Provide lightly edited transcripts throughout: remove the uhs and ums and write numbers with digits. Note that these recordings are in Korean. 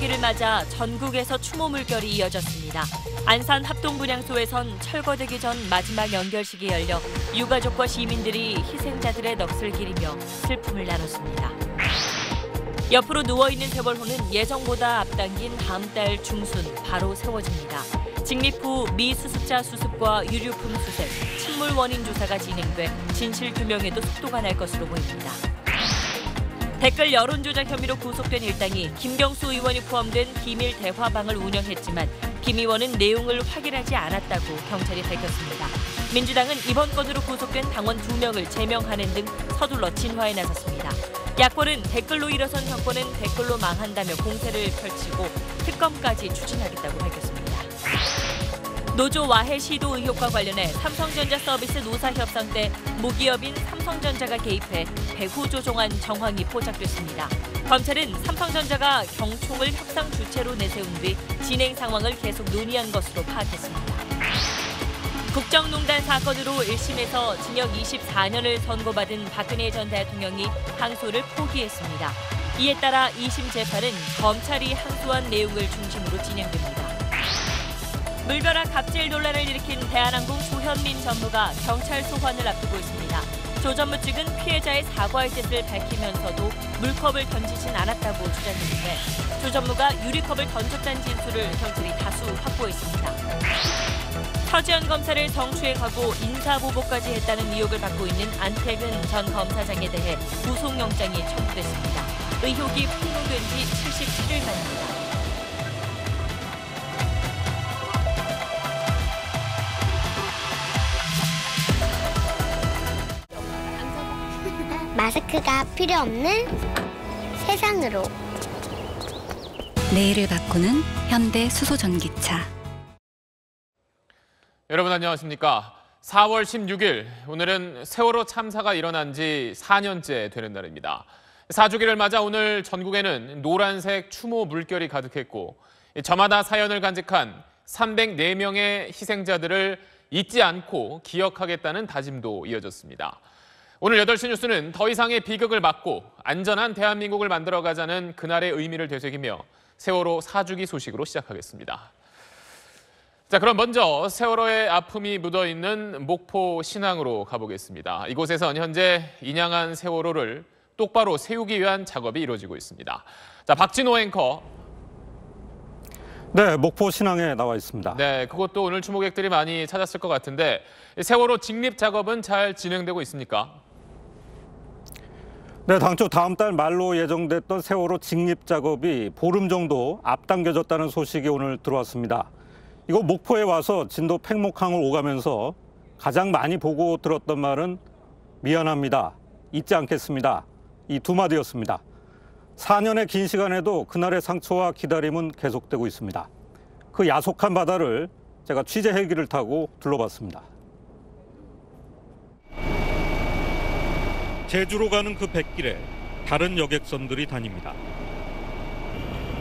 사주기를 맞아 전국에서 추모 물결이 이어졌습니다. 안산 합동분향소에선 철거되기 전 마지막 연결식이 열려 유가족과 시민들이 희생자들의 넋을 기리며 슬픔을 나눴습니다. 옆으로 누워있는 세월호는 예정보다 앞당긴 다음 달 중순 바로 세워집니다. 직립 후 미수습자 수습과 유류품 수색, 침몰 원인 조사가 진행돼 진실 규명에도 속도가 날 것으로 보입니다. 댓글 여론조작 혐의로 구속된 일당이 김경수 의원이 포함된 비밀 대화방을 운영했지만 김 의원은 내용을 확인하지 않았다고 경찰이 밝혔습니다. 민주당은 이번 건으로 구속된 당원 2명을 제명하는 등 서둘러 진화에 나섰습니다. 야권은 댓글로 일어선 정권은 댓글로 망한다며 공세를 펼치고 특검까지 추진하겠다고 밝혔습니다. 노조 와해 시도 의혹과 관련해 삼성전자 서비스 노사 협상 때 모기업인 삼성전자가 개입해 배후 조종한 정황이 포착됐습니다. 검찰은 삼성전자가 경총을 협상 주체로 내세운 뒤 진행 상황을 계속 논의한 것으로 파악했습니다. 국정농단 사건으로 1심에서 징역 24년을 선고받은 박근혜 전 대통령이 항소를 포기했습니다. 이에 따라 2심 재판은 검찰이 항소한 내용을 중심으로 진행됩니다. 물벼락 갑질 논란을 일으킨 대한항공 조현민 전무가 경찰 소환을 앞두고 있습니다. 조 전무 측은 피해자의 사과의 뜻을 밝히면서도 물컵을 던지진 않았다고 주장했는데 조 전무가 유리컵을 던졌다는 진술을 경찰이 다수 확보했습니다. 서지현 검사를 성추행하고 인사보복까지 했다는 의혹을 받고 있는 안태근 전 검사장에 대해 구속영장이 청구됐습니다. 의혹이 폭로된 지 77일 만입니다. 마스크가 필요 없는 세상으로. 내일을 바꾸는 현대 수소전기차. 여러분 안녕하십니까? 4월 16일 오늘은 세월호 참사가 일어난 지 4년째 되는 날입니다. 4주기를 맞아 오늘 전국에는 노란색 추모 물결이 가득했고 저마다 사연을 간직한 304명의 희생자들을 잊지 않고 기억하겠다는 다짐도 이어졌습니다. 오늘 8시 뉴스는 더 이상의 비극을 막고 안전한 대한민국을 만들어가자는 그날의 의미를 되새기며 세월호 4주기 소식으로 시작하겠습니다. 자, 그럼 먼저 세월호의 아픔이 묻어있는 목포 신항으로 가보겠습니다. 이곳에선 현재 인양한 세월호를 똑바로 세우기 위한 작업이 이루어지고 있습니다. 자, 박진호 앵커. 네, 목포 신항에 나와 있습니다. 네, 그것도 오늘 추모객들이 많이 찾았을 것 같은데 세월호 직립 작업은 잘 진행되고 있습니까? 네, 당초 다음 달 말로 예정됐던 세월호 직립 작업이 보름 정도 앞당겨졌다는 소식이 오늘 들어왔습니다. 이거 목포에 와서 진도 팽목항을 오가면서 가장 많이 보고 들었던 말은 미안합니다, 잊지 않겠습니다, 이 두 마디였습니다. 4년의 긴 시간에도 그날의 상처와 기다림은 계속되고 있습니다. 그 야속한 바다를 제가 취재 헬기를 타고 둘러봤습니다. 제주로 가는 그 뱃길에 다른 여객선들이 다닙니다.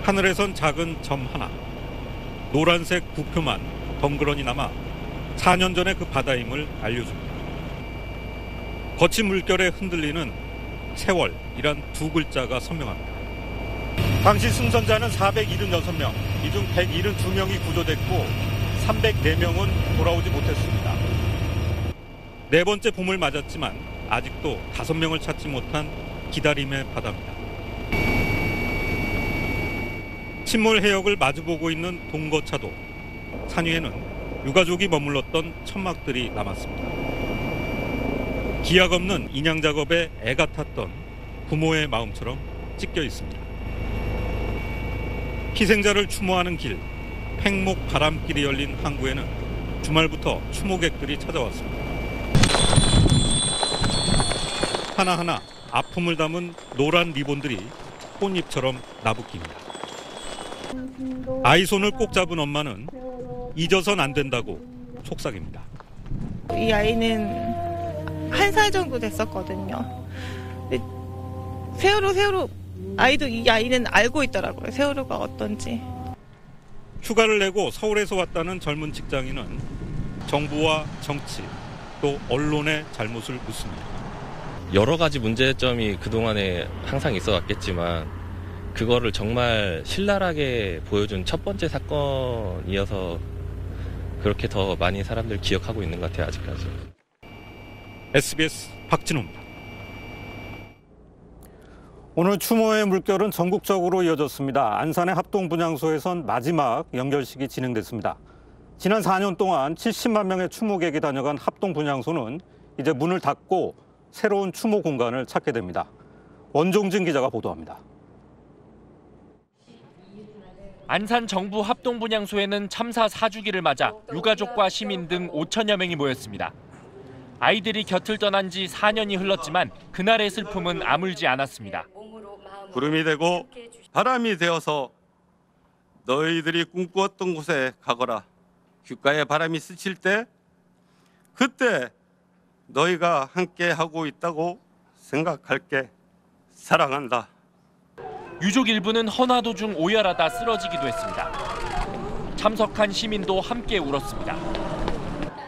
하늘에선 작은 점 하나, 노란색 부표만 덩그러니 남아 4년 전의 그 바다임을 알려줍니다. 거친 물결에 흔들리는 세월이란 두 글자가 선명합니다. 당시 승선자는 476명, 이 중 172명이 구조됐고 304명은 돌아오지 못했습니다. 네 번째 봄을 맞았지만 아직도 5명을 찾지 못한 기다림의 바다입니다. 침몰 해역을 마주보고 있는 동거차도 산 위에는 유가족이 머물렀던 천막들이 남았습니다. 기약 없는 인양 작업에 애가 탔던 부모의 마음처럼 찢겨 있습니다. 희생자를 추모하는 길, 팽목 바람길이 열린 항구에는 주말부터 추모객들이 찾아왔습니다. 하나하나 아픔을 담은 노란 리본들이 꽃잎처럼 나부낍니다. 아이 손을 꼭 잡은 엄마는 잊어선 안 된다고 속삭입니다. 이 아이는 1살 정도 됐었거든요. 세월호 아이도 이 아이는 알고 있더라고요. 세월호가 어떤지. 휴가를 내고 서울에서 왔다는 젊은 직장인은 정부와 정치 또 언론의 잘못을 묻습니다. 여러 가지 문제점이 그동안에 항상 있어 왔겠지만 그거를 정말 신랄하게 보여준 첫 번째 사건이어서 그렇게 더 많이 사람들 기억하고 있는 것 같아요, 아직까지. SBS 박진우입니다. 오늘 추모의 물결은 전국적으로 이어졌습니다. 안산의 합동분향소에선 마지막 연결식이 진행됐습니다. 지난 4년 동안 70만 명의 추모객이 다녀간 합동분향소는 이제 문을 닫고 새로운 추모 공간을 찾게 됩니다. 원종진 기자가 보도합니다. 안산 정부 합동분향소에는 참사 4주기를 맞아 유가족과 시민 등 5천여 명이 모였습니다. 아이들이 곁을 떠난 지 4년이 흘렀지만 그날의 슬픔은 아물지 않았습니다. 구름이 되고 바람이 되어서 너희들이 꿈꾸었던 곳에 가거라. 귓가에 바람이 스칠 때 그때 너희가 함께 하고 있다고 생각할게. 사랑한다. 유족 일부는 헌화 도중 오열하다 쓰러지기도 했습니다. 참석한 시민도 함께 울었습니다.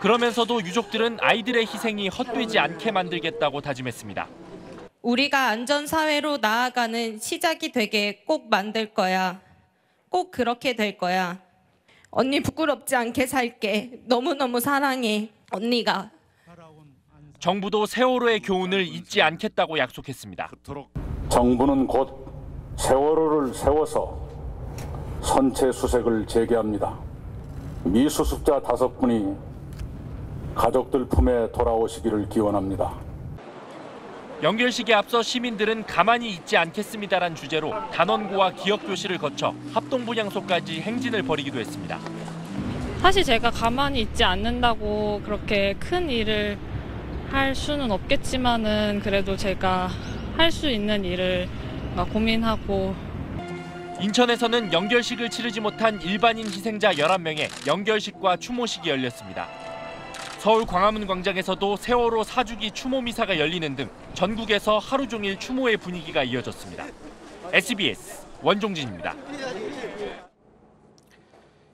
그러면서도 유족들은 아이들의 희생이 헛되지 않게 만들겠다고 다짐했습니다. 우리가 안전사회로 나아가는 시작이 되게 꼭 만들 거야. 꼭 그렇게 될 거야. 언니 부끄럽지 않게 살게. 너무너무 사랑해. 언니가. 정부도 세월호의 교훈을 잊지 않겠다고 약속했습니다. 정부는 곧 세월호를 세워서 선체 수색을 재개합니다. 미수습자 5분이 가족들 품에 돌아오시기를 기원합니다. 연결식에 앞서 시민들은 가만히 있지 않겠습니다란 주제로 단원고와 기억교실을 거쳐 합동분향소까지 행진을 벌이기도 했습니다. 사실 제가 가만히 있지 않는다고 그렇게 큰 일을 할 수는 없겠지만은 그래도 제가 할 수 있는 일을 고민하고. 인천에서는 연결식을 치르지 못한 일반인 희생자 11명의 연결식과 추모식이 열렸습니다. 서울 광화문 광장에서도 세월호 4주기 추모 미사가 열리는 등 전국에서 하루 종일 추모의 분위기가 이어졌습니다. SBS 원종진입니다.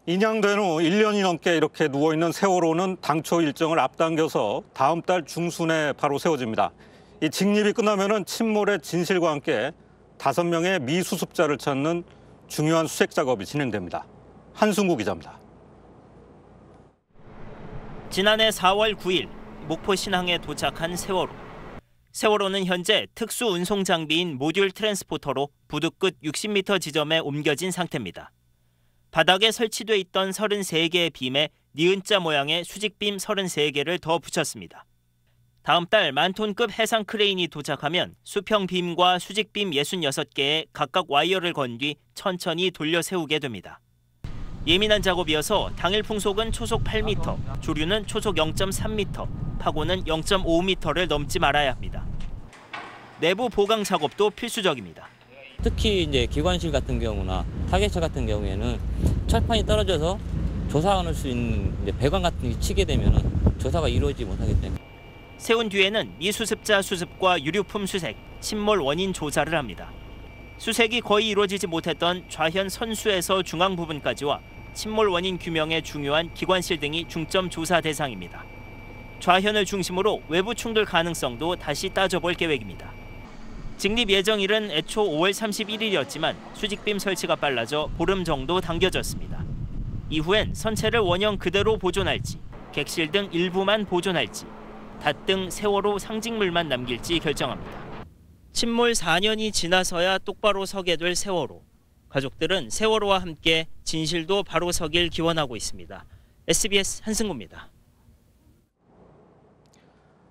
인양된 후 1년이 넘게 이렇게 누워있는 세월호는 당초 일정을 앞당겨서 다음 달 중순에 바로 세워집니다. 이 직립이 끝나면은 침몰의 진실과 함께 5명의 미수습자를 찾는 중요한 수색 작업이 진행됩니다. 한승구 기자입니다. 지난해 4월 9일 목포 신항에 도착한 세월호. 세월호는 현재 특수 운송 장비인 모듈 트랜스포터로 부두 끝 60m 지점에 옮겨진 상태입니다. 바닥에 설치돼 있던 33개의 빔에 니은자 모양의 수직빔 33개를 더 붙였습니다. 다음 달 10,000톤급 해상 크레인이 도착하면 수평 빔과 수직빔 66개에 각각 와이어를 건 뒤 천천히 돌려 세우게 됩니다. 예민한 작업이어서 당일 풍속은 초속 8m, 조류는 초속 0.3m, 파고는 0.5m를 넘지 말아야 합니다. 내부 보강 작업도 필수적입니다. 특히 이제 기관실 같은 경우나 타겟차 같은 경우에는 철판이 떨어져서 조사할 수 있는 배관 같은 게 치게 되면 조사가 이루어지지 못하기 때문에. 세운 뒤에는 미수습자 수습과 유류품 수색, 침몰 원인 조사를 합니다. 수색이 거의 이루어지지 못했던 좌현 선수에서 중앙 부분까지와 침몰 원인 규명에 중요한 기관실 등이 중점 조사 대상입니다. 좌현을 중심으로 외부 충돌 가능성도 다시 따져볼 계획입니다. 직립 예정일은 애초 5월 31일이었지만 수직빔 설치가 빨라져 보름 정도 당겨졌습니다. 이후엔 선체를 원형 그대로 보존할지, 객실 등 일부만 보존할지, 닷 등 세월호 상징물만 남길지 결정합니다. 침몰 4년이 지나서야 똑바로 서게 될 세월호. 가족들은 세월호와 함께 진실도 바로 서길 기원하고 있습니다. SBS 한승구입니다.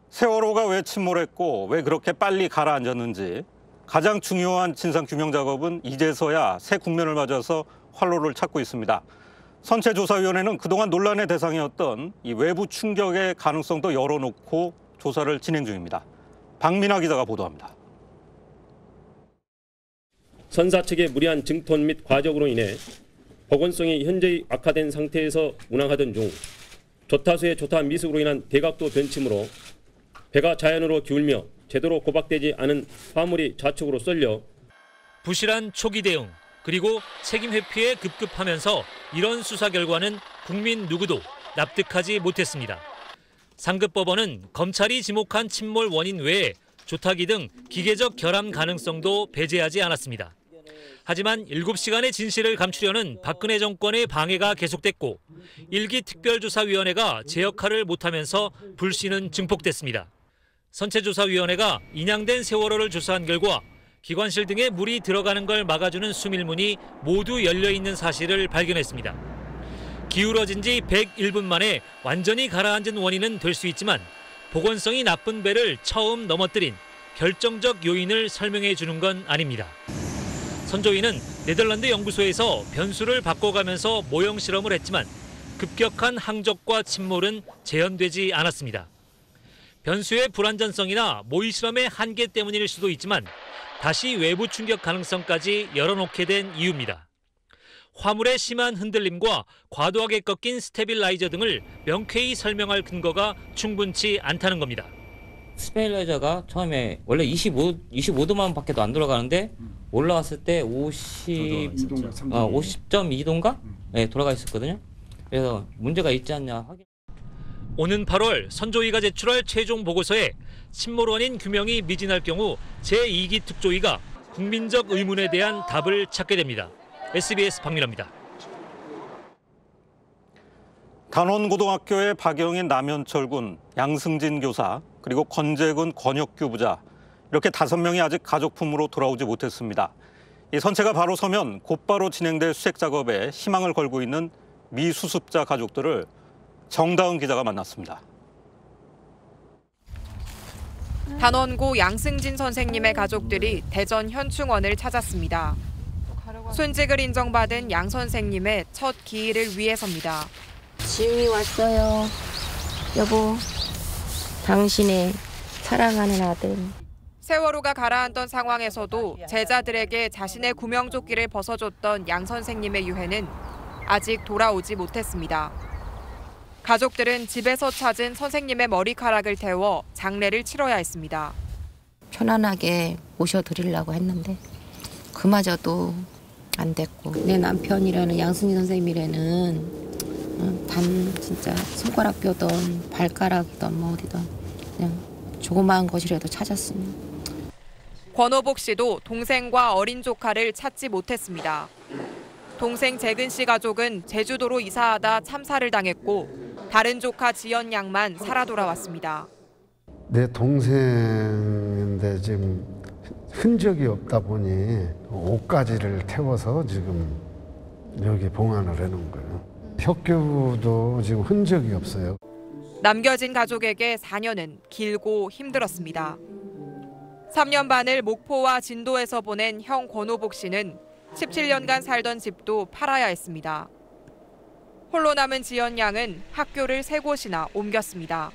세월호가 왜 침몰했고 왜 그렇게 빨리 가라앉았는지 가장 중요한 진상규명 작업은 이제서야 새 국면을 맞아서 활로를 찾고 있습니다. 선체조사위원회는 그동안 논란의 대상이었던 이 외부 충격의 가능성도 열어놓고 조사를 진행 중입니다. 박민아 기자가 보도합니다. 선사 측의 무리한 증톤 및 과적으로 인해 보건성이 현저히 악화된 상태에서 운항하던 중 조타수의 조타 미숙으로 인한 대각도 변침으로 배가 자연으로 기울며 제대로 고박되지 않은 화물이 좌측으로 쏠려 부실한 초기 대응 그리고 책임 회피에 급급하면서 이런 수사 결과는 국민 누구도 납득하지 못했습니다. 상급법원은 검찰이 지목한 침몰 원인 외에 조타기 등 기계적 결함 가능성도 배제하지 않았습니다. 하지만 7시간의 진실을 감추려는 박근혜 정권의 방해가 계속됐고 1기 특별조사위원회가 제 역할을 못하면서 불씨는 증폭됐습니다. 선체조사위원회가 인양된 세월호를 조사한 결과 기관실 등에 물이 들어가는 걸 막아주는 수밀문이 모두 열려있는 사실을 발견했습니다. 기울어진 지 101분 만에 완전히 가라앉은 원인은 될 수 있지만 보건성이 나쁜 배를 처음 넘어뜨린 결정적 요인을 설명해 주는 건 아닙니다. 선조위는 네덜란드 연구소에서 변수를 바꿔가면서 모형 실험을 했지만 급격한 항적과 침몰은 재현되지 않았습니다. 변수의 불완전성이나 모의 실험의 한계 때문일 수도 있지만 다시 외부 충격 가능성까지 열어놓게 된 이유입니다. 화물의 심한 흔들림과 과도하게 꺾인 스테빌라이저 등을 명쾌히 설명할 근거가 충분치 않다는 겁니다. 스테빌라이저가 처음에 원래 25도만 밖에도 안 돌아가는데 올라왔을 때 50.2도인가? 네, 돌아가 있었거든요. 그래서 문제가 있지 않냐 확인. 오는 8월 선조위가 제출할 최종 보고서에 침몰 원인 규명이 미진할 경우 제2기 특조위가 국민적 의문에 대한 답을 찾게 됩니다. SBS 박민호입니다. 단원고등학교의 박영인 남현철 군, 양승진 교사, 그리고 권재근 권혁규 부자 이렇게 5명이 아직 가족품으로 돌아오지 못했습니다. 이 선체가 바로 서면 곧바로 진행될 수색 작업에 희망을 걸고 있는 미수습자 가족들을 정다은 기자가 만났습니다. 단원고 양승진 선생님의 가족들이 대전 현충원을 찾았습니다. 순직을 인정받은 양 선생님의 첫 기일을 위해서입니다. 지웅이 왔어요. 여보, 당신의 사랑하는 아들. 세월호가 가라앉던 상황에서도 제자들에게 자신의 구명조끼를 벗어줬던 양 선생님의 유해는 아직 돌아오지 못했습니다. 가족들은 집에서 찾은 선생님의 머리카락을 태워 장례를 치러야 했습니다. 편안하게 모셔드리려고 했는데 그마저도 안 됐고, 내 남편이라는 양승희 선생님이라는 단 진짜 손가락 뼈든 발가락이든 뭐 어디든 그냥 조그마한 것이라도 찾았으면. 권오복 씨도 동생과 어린 조카를 찾지 못했습니다. 동생 재근 씨 가족은 제주도로 이사하다 참사를 당했고 다른 조카 지연 양만 살아 돌아왔습니다. 내 동생인데 지금 흔적이 없다 보니 옷가지를 태워서 지금 여기 봉안을 해놓은 거예요. 혁규도 지금 흔적이 없어요. 남겨진 가족에게 4년은 길고 힘들었습니다. 3년 반을 목포와 진도에서 보낸 형 권오복 씨는 17년간 살던 집도 팔아야 했습니다. 홀로 남은 지연 양은 학교를 3곳이나 옮겼습니다.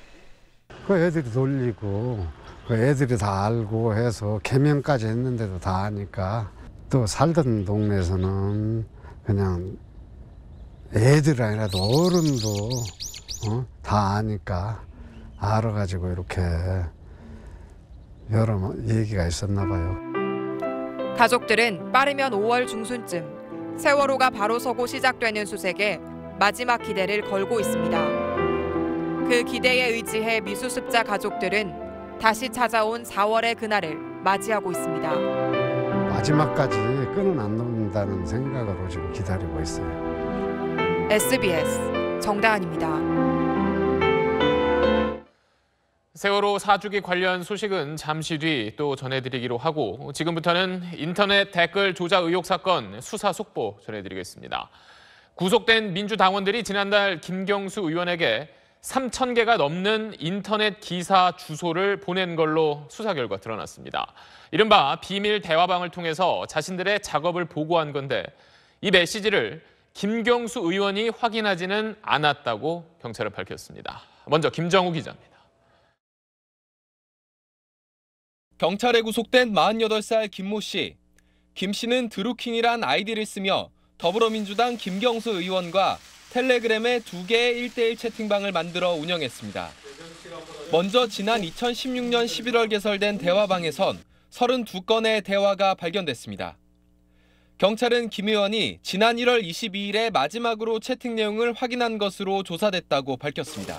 그 애들이 돌리고 그 애들이 다 알고 해서 개명까지 했는데도 다 아니까, 또 살던 동네에서는 그냥 애들 아니라도 어른도 다 아니까 알아가지고 이렇게 여러 얘기가 있었나 봐요. 가족들은 빠르면 5월 중순쯤 세월호가 바로 서고 시작되는 수색에 마지막 기대를 걸고 있습니다. 그 기대에 의지해 미수습자 가족들은 다시 찾아온 4월의 그날을 맞이하고 있습니다. 마지막까지 끈은 안 놓는다는 생각으로 지금 기다리고 있어요. SBS 정다은입니다. 세월호 4주기 관련 소식은 잠시 뒤 또 전해드리기로 하고, 지금부터는 인터넷 댓글 조작 의혹 사건 수사 속보 전해드리겠습니다. 구속된 민주당원들이 지난달 김경수 의원에게 3,000개가 넘는 인터넷 기사 주소를 보낸 걸로 수사 결과 드러났습니다. 이른바 비밀 대화방을 통해서 자신들의 작업을 보고한 건데, 이 메시지를 김경수 의원이 확인하지는 않았다고 경찰은 밝혔습니다. 먼저 김정우 기자입니다. 경찰에 구속된 48살 김모 씨. 김 씨는 드루킹이란 아이디를 쓰며 더불어민주당 김경수 의원과 텔레그램에 2개의 1대1 채팅방을 만들어 운영했습니다. 먼저 지난 2016년 11월 개설된 대화방에선 32건의 대화가 발견됐습니다. 경찰은 김 의원이 지난 1월 22일에 마지막으로 채팅 내용을 확인한 것으로 조사됐다고 밝혔습니다.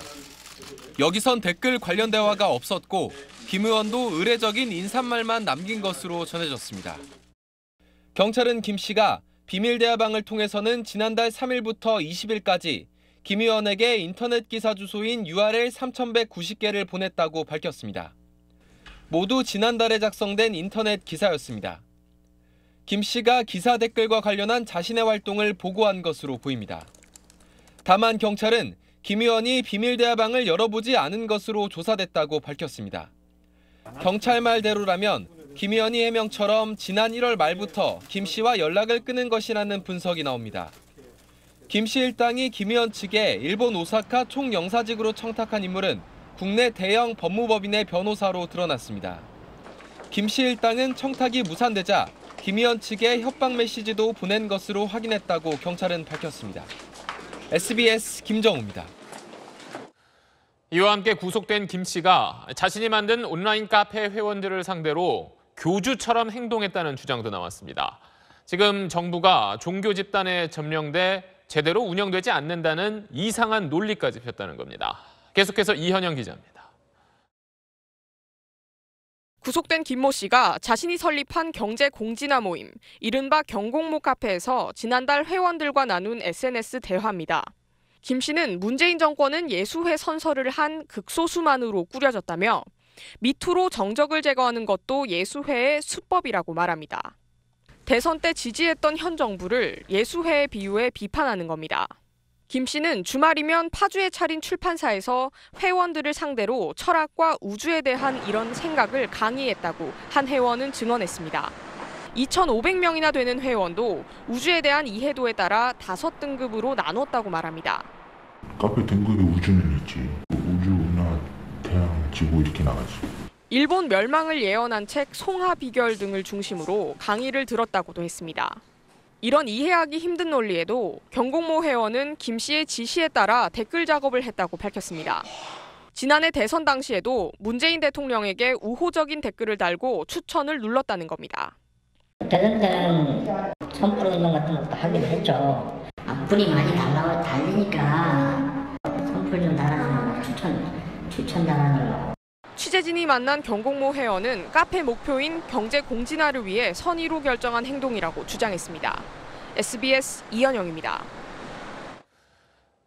여기선 댓글 관련 대화가 없었고 김 의원도 의례적인 인사말만 남긴 것으로 전해졌습니다. 경찰은 김 씨가 비밀 대화방을 통해서는 지난달 3일부터 20일까지 김 의원에게 인터넷 기사 주소인 URL 3,190개를 보냈다고 밝혔습니다. 모두 지난달에 작성된 인터넷 기사였습니다. 김 씨가 기사 댓글과 관련한 자신의 활동을 보고한 것으로 보입니다. 다만 경찰은 김 의원이 비밀 대화방을 열어보지 않은 것으로 조사됐다고 밝혔습니다. 경찰 말대로라면 김 의원이 해명처럼 지난 1월 말부터 김 씨와 연락을 끊은 것이라는 분석이 나옵니다. 김 씨 일당이 김 의원 측에 일본 오사카 총영사직으로 청탁한 인물은 국내 대형 법무법인의 변호사로 드러났습니다. 김 씨 일당은 청탁이 무산되자 김 의원 측에 협박 메시지도 보낸 것으로 확인했다고 경찰은 밝혔습니다. SBS 김정우입니다. 이와 함께 구속된 김 씨가 자신이 만든 온라인 카페 회원들을 상대로 교주처럼 행동했다는 주장도 나왔습니다. 지금 정부가 종교 집단에 점령돼 제대로 운영되지 않는다는 이상한 논리까지 폈다는 겁니다. 계속해서 이현영 기자입니다. 구속된 김모 씨가 자신이 설립한 경제 공진화 모임, 이른바 경공모 카페에서 지난달 회원들과 나눈 SNS 대화입니다. 김 씨는 문재인 정권은 예수회 선서를 한 극소수만으로 꾸려졌다며 미투로 정적을 제거하는 것도 예수회의 수법이라고 말합니다. 대선 때 지지했던 현 정부를 예수회에 비유해 비판하는 겁니다. 김 씨는 주말이면 파주에 차린 출판사에서 회원들을 상대로 철학과 우주에 대한 이런 생각을 강의했다고 한 회원은 증언했습니다. 2,500명이나 되는 회원도 우주에 대한 이해도에 따라 5등급으로 나눴다고 말합니다. 카페 등급이 우주는 있지. 우주나 태양, 지구 이렇게 나가지. 일본 멸망을 예언한 책 송하비결 등을 중심으로 강의를 들었다고도 했습니다. 이런 이해하기 힘든 논리에도 경공모 회원은 김 씨의 지시에 따라 댓글 작업을 했다고 밝혔습니다. 지난해 대선 당시에도 문재인 대통령에게 우호적인 댓글을 달고 추천을 눌렀다는 겁니다. 대선 때는 선불 운동 같은 것도 하긴 했죠. 불이 많이 달리니까 선불 좀 달아주고 추천 달아주고. 취재진이 만난 경공모 회원은 카페 목표인 경제 공진화를 위해 선의로 결정한 행동이라고 주장했습니다. SBS 이현영입니다.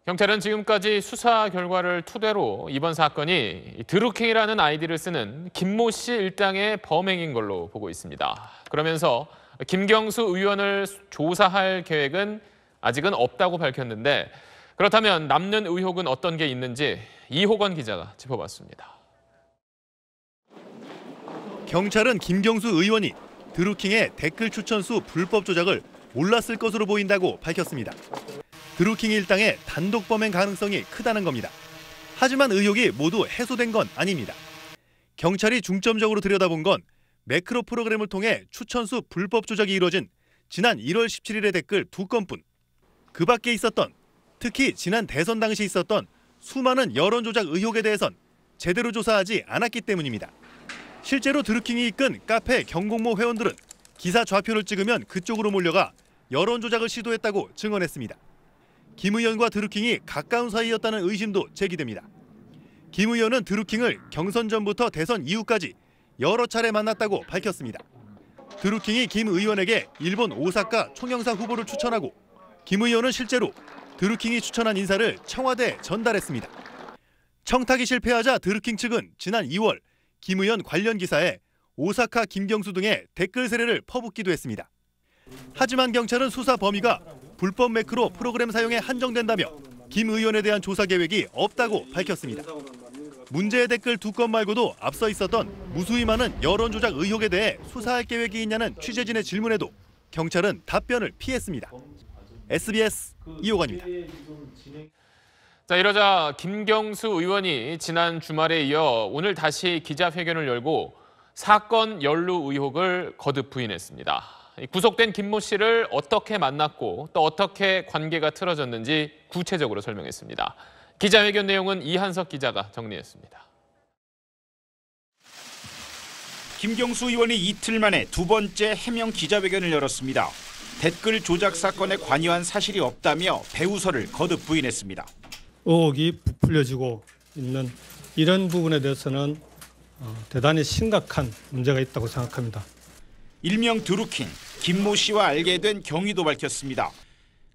경찰은 지금까지 수사 결과를 토대로 이번 사건이 드루킹이라는 아이디를 쓰는 김모 씨 일당의 범행인 걸로 보고 있습니다. 그러면서 김경수 의원을 조사할 계획은 아직은 없다고 밝혔는데 그렇다면 남는 의혹은 어떤 게 있는지 이호건 기자가 짚어봤습니다. 경찰은 김경수 의원이 드루킹의 댓글 추천수 불법 조작을 몰랐을 것으로 보인다고 밝혔습니다. 드루킹 일당의 단독 범행 가능성이 크다는 겁니다. 하지만 의혹이 모두 해소된 건 아닙니다. 경찰이 중점적으로 들여다본 건 매크로 프로그램을 통해 추천수 불법 조작이 이뤄진 지난 1월 17일의 댓글 2건뿐. 그 밖에 있었던, 특히 지난 대선 당시 있었던 수많은 여론 조작 의혹에 대해선 제대로 조사하지 않았기 때문입니다. 실제로 드루킹이 이끈 카페 경공모 회원들은 기사 좌표를 찍으면 그쪽으로 몰려가 여론 조작을 시도했다고 증언했습니다. 김 의원과 드루킹이 가까운 사이였다는 의심도 제기됩니다. 김 의원은 드루킹을 경선 전부터 대선 이후까지 여러 차례 만났다고 밝혔습니다. 드루킹이 김 의원에게 일본 오사카 총영사 후보를 추천하고 김 의원은 실제로 드루킹이 추천한 인사를 청와대에 전달했습니다. 청탁이 실패하자 드루킹 측은 지난 2월 김 의원 관련 기사에 오사카 김경수 등의 댓글 세례를 퍼붓기도 했습니다. 하지만 경찰은 수사 범위가 불법 매크로 프로그램 사용에 한정된다며 김 의원에 대한 조사 계획이 없다고 밝혔습니다. 문제의 댓글 2건 말고도 앞서 있었던 무수히 많은 여론 조작 의혹에 대해 수사할 계획이 있냐는 취재진의 질문에도 경찰은 답변을 피했습니다. SBS 이호건입니다. 자, 이러자 김경수 의원이 지난 주말에 이어 오늘 다시 기자회견을 열고 사건 연루 의혹을 거듭 부인했습니다. 구속된 김모 씨를 어떻게 만났고 또 어떻게 관계가 틀어졌는지 구체적으로 설명했습니다. 기자회견 내용은 이한석 기자가 정리했습니다. 김경수 의원이 이틀 만에 두 번째 해명 기자회견을 열었습니다. 댓글 조작 사건에 관여한 사실이 없다며 배우설을 거듭 부인했습니다. 의혹이 부풀려지고 있는 이런 부분에 대해서는 대단히 심각한 문제가 있다고 생각합니다. 일명 드루킹 김모 씨와 알게 된 경위도 밝혔습니다.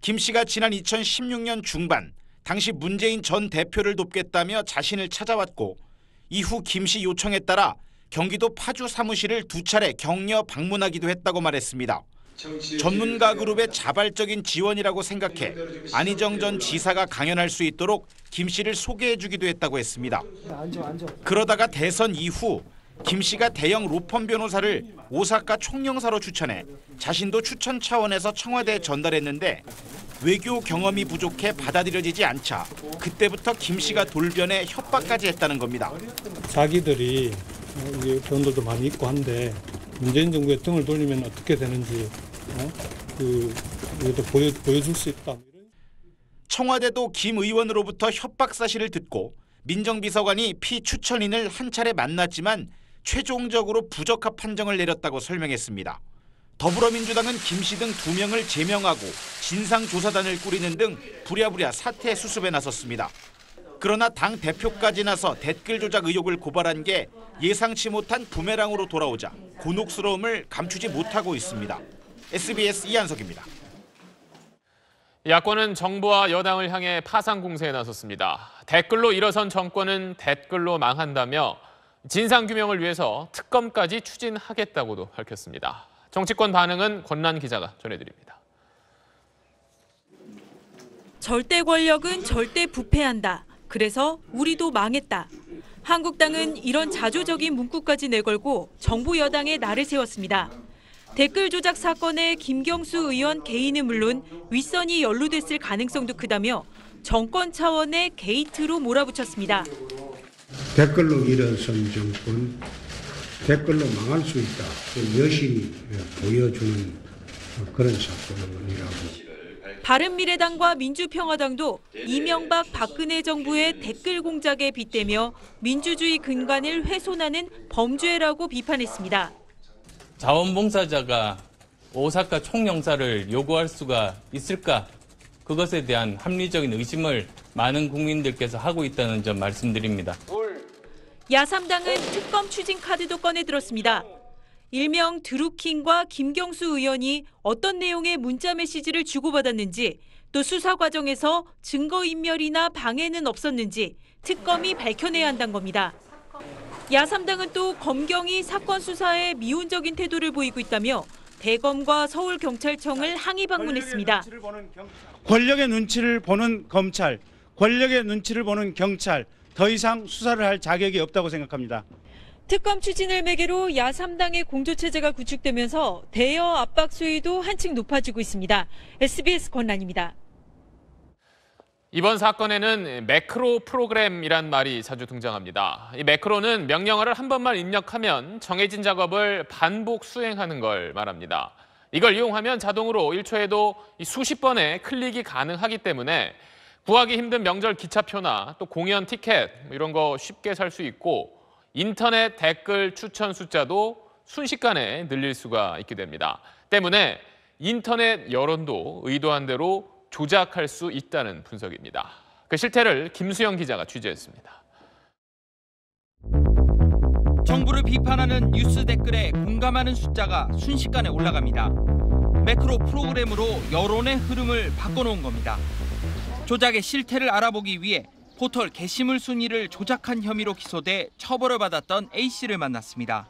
김 씨가 지난 2016년 중반 당시 문재인 전 대표를 돕겠다며 자신을 찾아왔고 이후 김 씨 요청에 따라 경기도 파주 사무실을 2차례 격려 방문하기도 했다고 말했습니다. 전문가 그룹의 자발적인 지원이라고 생각해 안희정 전 지사가 강연할 수 있도록 김 씨를 소개해주기도 했다고 했습니다. 그러다가 대선 이후 김 씨가 대형 로펌 변호사를 오사카 총영사로 추천해 자신도 추천 차원에서 청와대에 전달했는데 외교 경험이 부족해 받아들여지지 않자 그때부터 김 씨가 돌변해 협박까지 했다는 겁니다. 자기들이 돈들도 많이 있고 한데 문재인 정부에 등을 돌리면 어떻게 되는지 이것도 보여줄 수 있다. 청와대도 김 의원으로부터 협박 사실을 듣고 민정비서관이 피추천인을 한 차례 만났지만 최종적으로 부적합 판정을 내렸다고 설명했습니다. 더불어민주당은 김 씨 등 2명을 제명하고 진상조사단을 꾸리는 등 부랴부랴 사태 수습에 나섰습니다. 그러나 당 대표까지 나서 댓글 조작 의혹을 고발한 게 예상치 못한 부메랑으로 돌아오자 곤혹스러움을 감추지 못하고 있습니다. SBS 이한석입니다. 야권은 정부와 여당을 향해 파상 공세에 나섰습니다. 댓글로 일어선 정권은 댓글로 망한다며 진상규명을 위해서 특검까지 추진하겠다고도 밝혔습니다. 정치권 반응은 권란 기자가 전해드립니다. 절대 권력은 절대 부패한다. 그래서 우리도 망했다. 한국당은 이런 자조적인 문구까지 내걸고 정부 여당에 날을 세웠습니다. 댓글 조작 사건에 김경수 의원 개인은 물론 윗선이 연루됐을 가능성도 크다며 정권 차원의 게이트로 몰아붙였습니다. 댓글로 일어선 정권, 댓글로 망할 수 있다. 여신이 보여주는 그런 사건이라고. 바른미래당과 민주평화당도 이명박 박근혜 정부의 댓글 공작에 빗대며 민주주의 근간을 훼손하는 범죄라고 비판했습니다. 자원봉사자가 오사카 총영사를 요구할 수가 있을까? 그것에 대한 합리적인 의심을 많은 국민들께서 하고 있다는 점 말씀드립니다. 야3당은 특검 추진 카드도 꺼내들었습니다. 일명 드루킹과 김경수 의원이 어떤 내용의 문자 메시지를 주고받았는지 또 수사 과정에서 증거인멸이나 방해는 없었는지 특검이 밝혀내야 한다는 겁니다. 야3당은 또 검경이 사건 수사에 미온적인 태도를 보이고 있다며 대검과 서울경찰청을 항의 방문했습니다. 권력의 눈치를 보는 검찰, 권력의 눈치를 보는 경찰, 더 이상 수사를 할 자격이 없다고 생각합니다. 특검 추진을 매개로 야3당의 공조체제가 구축되면서 대여 압박 수위도 한층 높아지고 있습니다. SBS 권란입니다. 이번 사건에는 매크로 프로그램이란 말이 자주 등장합니다. 이 매크로는 명령어를 한 번만 입력하면 정해진 작업을 반복 수행하는 걸 말합니다. 이걸 이용하면 자동으로 1초에도 수십 번의 클릭이 가능하기 때문에 구하기 힘든 명절 기차표나 또 공연 티켓 이런 거 쉽게 살 수 있고 인터넷 댓글 추천 숫자도 순식간에 늘릴 수가 있게 됩니다. 때문에 인터넷 여론도 의도한 대로 조작할 수 있다는 분석입니다. 그 실태를 김수영 기자가 취재했습니다. 정부를 비판하는 뉴스 댓글에 공감하는 숫자가 순식간에 올라갑니다. 매크로 프로그램으로 여론의 흐름을 바꿔놓은 겁니다. 조작의 실태를 알아보기 위해 포털 게시물 순위를 조작한 혐의로 기소돼 처벌을 받았던 A씨를 만났습니다.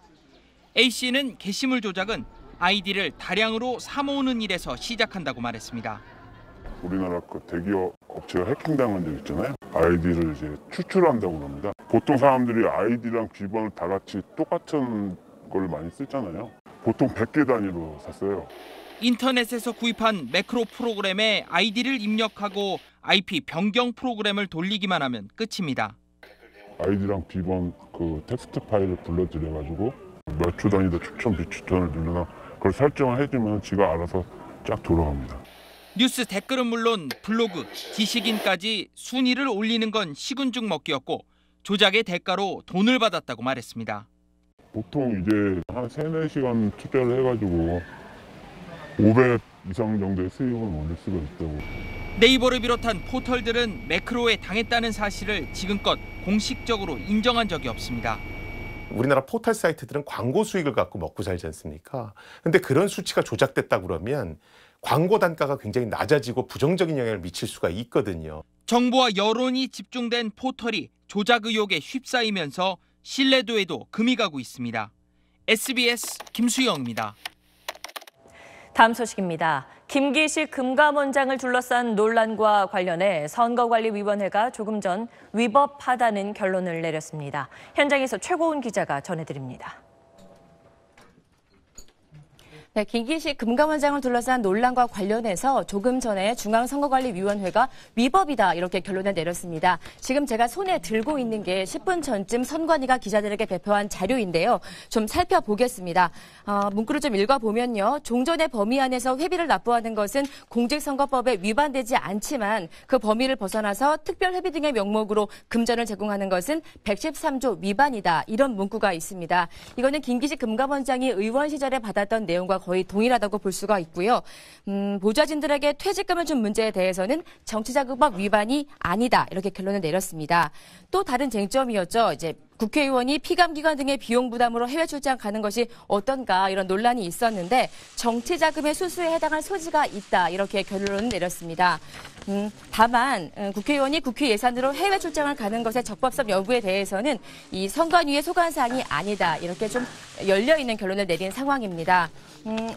A씨는 게시물 조작은 아이디를 다량으로 사모으는 일에서 시작한다고 말했습니다. 우리나라 그 대기업 업체가 해킹당한 적 있잖아요. 아이디를 이제 추출한다고 합니다. 보통 사람들이 아이디랑 비번을 다 같이 똑같은 걸 많이 쓰잖아요. 보통 100개 단위로 샀어요. 인터넷에서 구입한 매크로 프로그램에 아이디를 입력하고 IP 변경 프로그램을 돌리기만 하면 끝입니다. 아이디랑 비번 그 텍스트 파일을 불러들여가지고 몇 초 단위다 추천, 비추천을 누르나 그걸 설정을 해주면 지가 알아서 쫙 돌아갑니다. 뉴스 댓글은 물론 블로그, 지식인까지 순위를 올리는 건 식은죽 먹기였고 조작의 대가로 돈을 받았다고 말했습니다. 보통 이제 한 3-4시간 투자를 해가지고 500 이상 정도의 수익을 얻을 수가 있다고. 네이버를 비롯한 포털들은 매크로에 당했다는 사실을 지금껏 공식적으로 인정한 적이 없습니다. 우리나라 포털 사이트들은 광고 수익을 갖고 먹고 살지 않습니까? 근데 그런 수치가 조작됐다 그러면 광고 단가가 굉장히 낮아지고 부정적인 영향을 미칠 수가 있거든요. 정보와 여론이 집중된 포털이 조작 의혹에 휩싸이면서 신뢰도에도 금이 가고 있습니다. SBS 김수영입니다. 다음 소식입니다. 김기식 금감원장을 둘러싼 논란과 관련해 선거관리위원회가 조금 전 위법하다는 결론을 내렸습니다. 현장에서 최고은 기자가 전해드립니다. 네, 김기식 금감원장을 둘러싼 논란과 관련해서 조금 전에 중앙선거관리위원회가 위법이다 이렇게 결론을 내렸습니다. 지금 제가 손에 들고 있는 게 10분 전쯤 선관위가 기자들에게 배포한 자료인데요. 좀 살펴보겠습니다. 문구를 좀 읽어보면요. 종전의 범위 안에서 회비를 납부하는 것은 공직선거법에 위반되지 않지만 그 범위를 벗어나서 특별회비 등의 명목으로 금전을 제공하는 것은 113조 위반이다. 이런 문구가 있습니다. 이거는 김기식 금감원장이 의원 시절에 받았던 내용과 거의 동일하다고 볼 수가 있고요. 보좌진들에게 퇴직금을 준 문제에 대해서는 정치자금법 위반이 아니다. 이렇게 결론을 내렸습니다. 또 다른 쟁점이었죠. 이제 국회의원이 피감기관 등의 비용 부담으로 해외 출장 가는 것이 어떤가 이런 논란이 있었는데 정치자금의 수수에 해당할 소지가 있다. 이렇게 결론을 내렸습니다. 다만 국회의원이 국회 예산으로 해외 출장을 가는 것의 적법성 여부에 대해서는 이 선관위의 소관사항이 아니다. 이렇게 좀 열려있는 결론을 내린 상황입니다.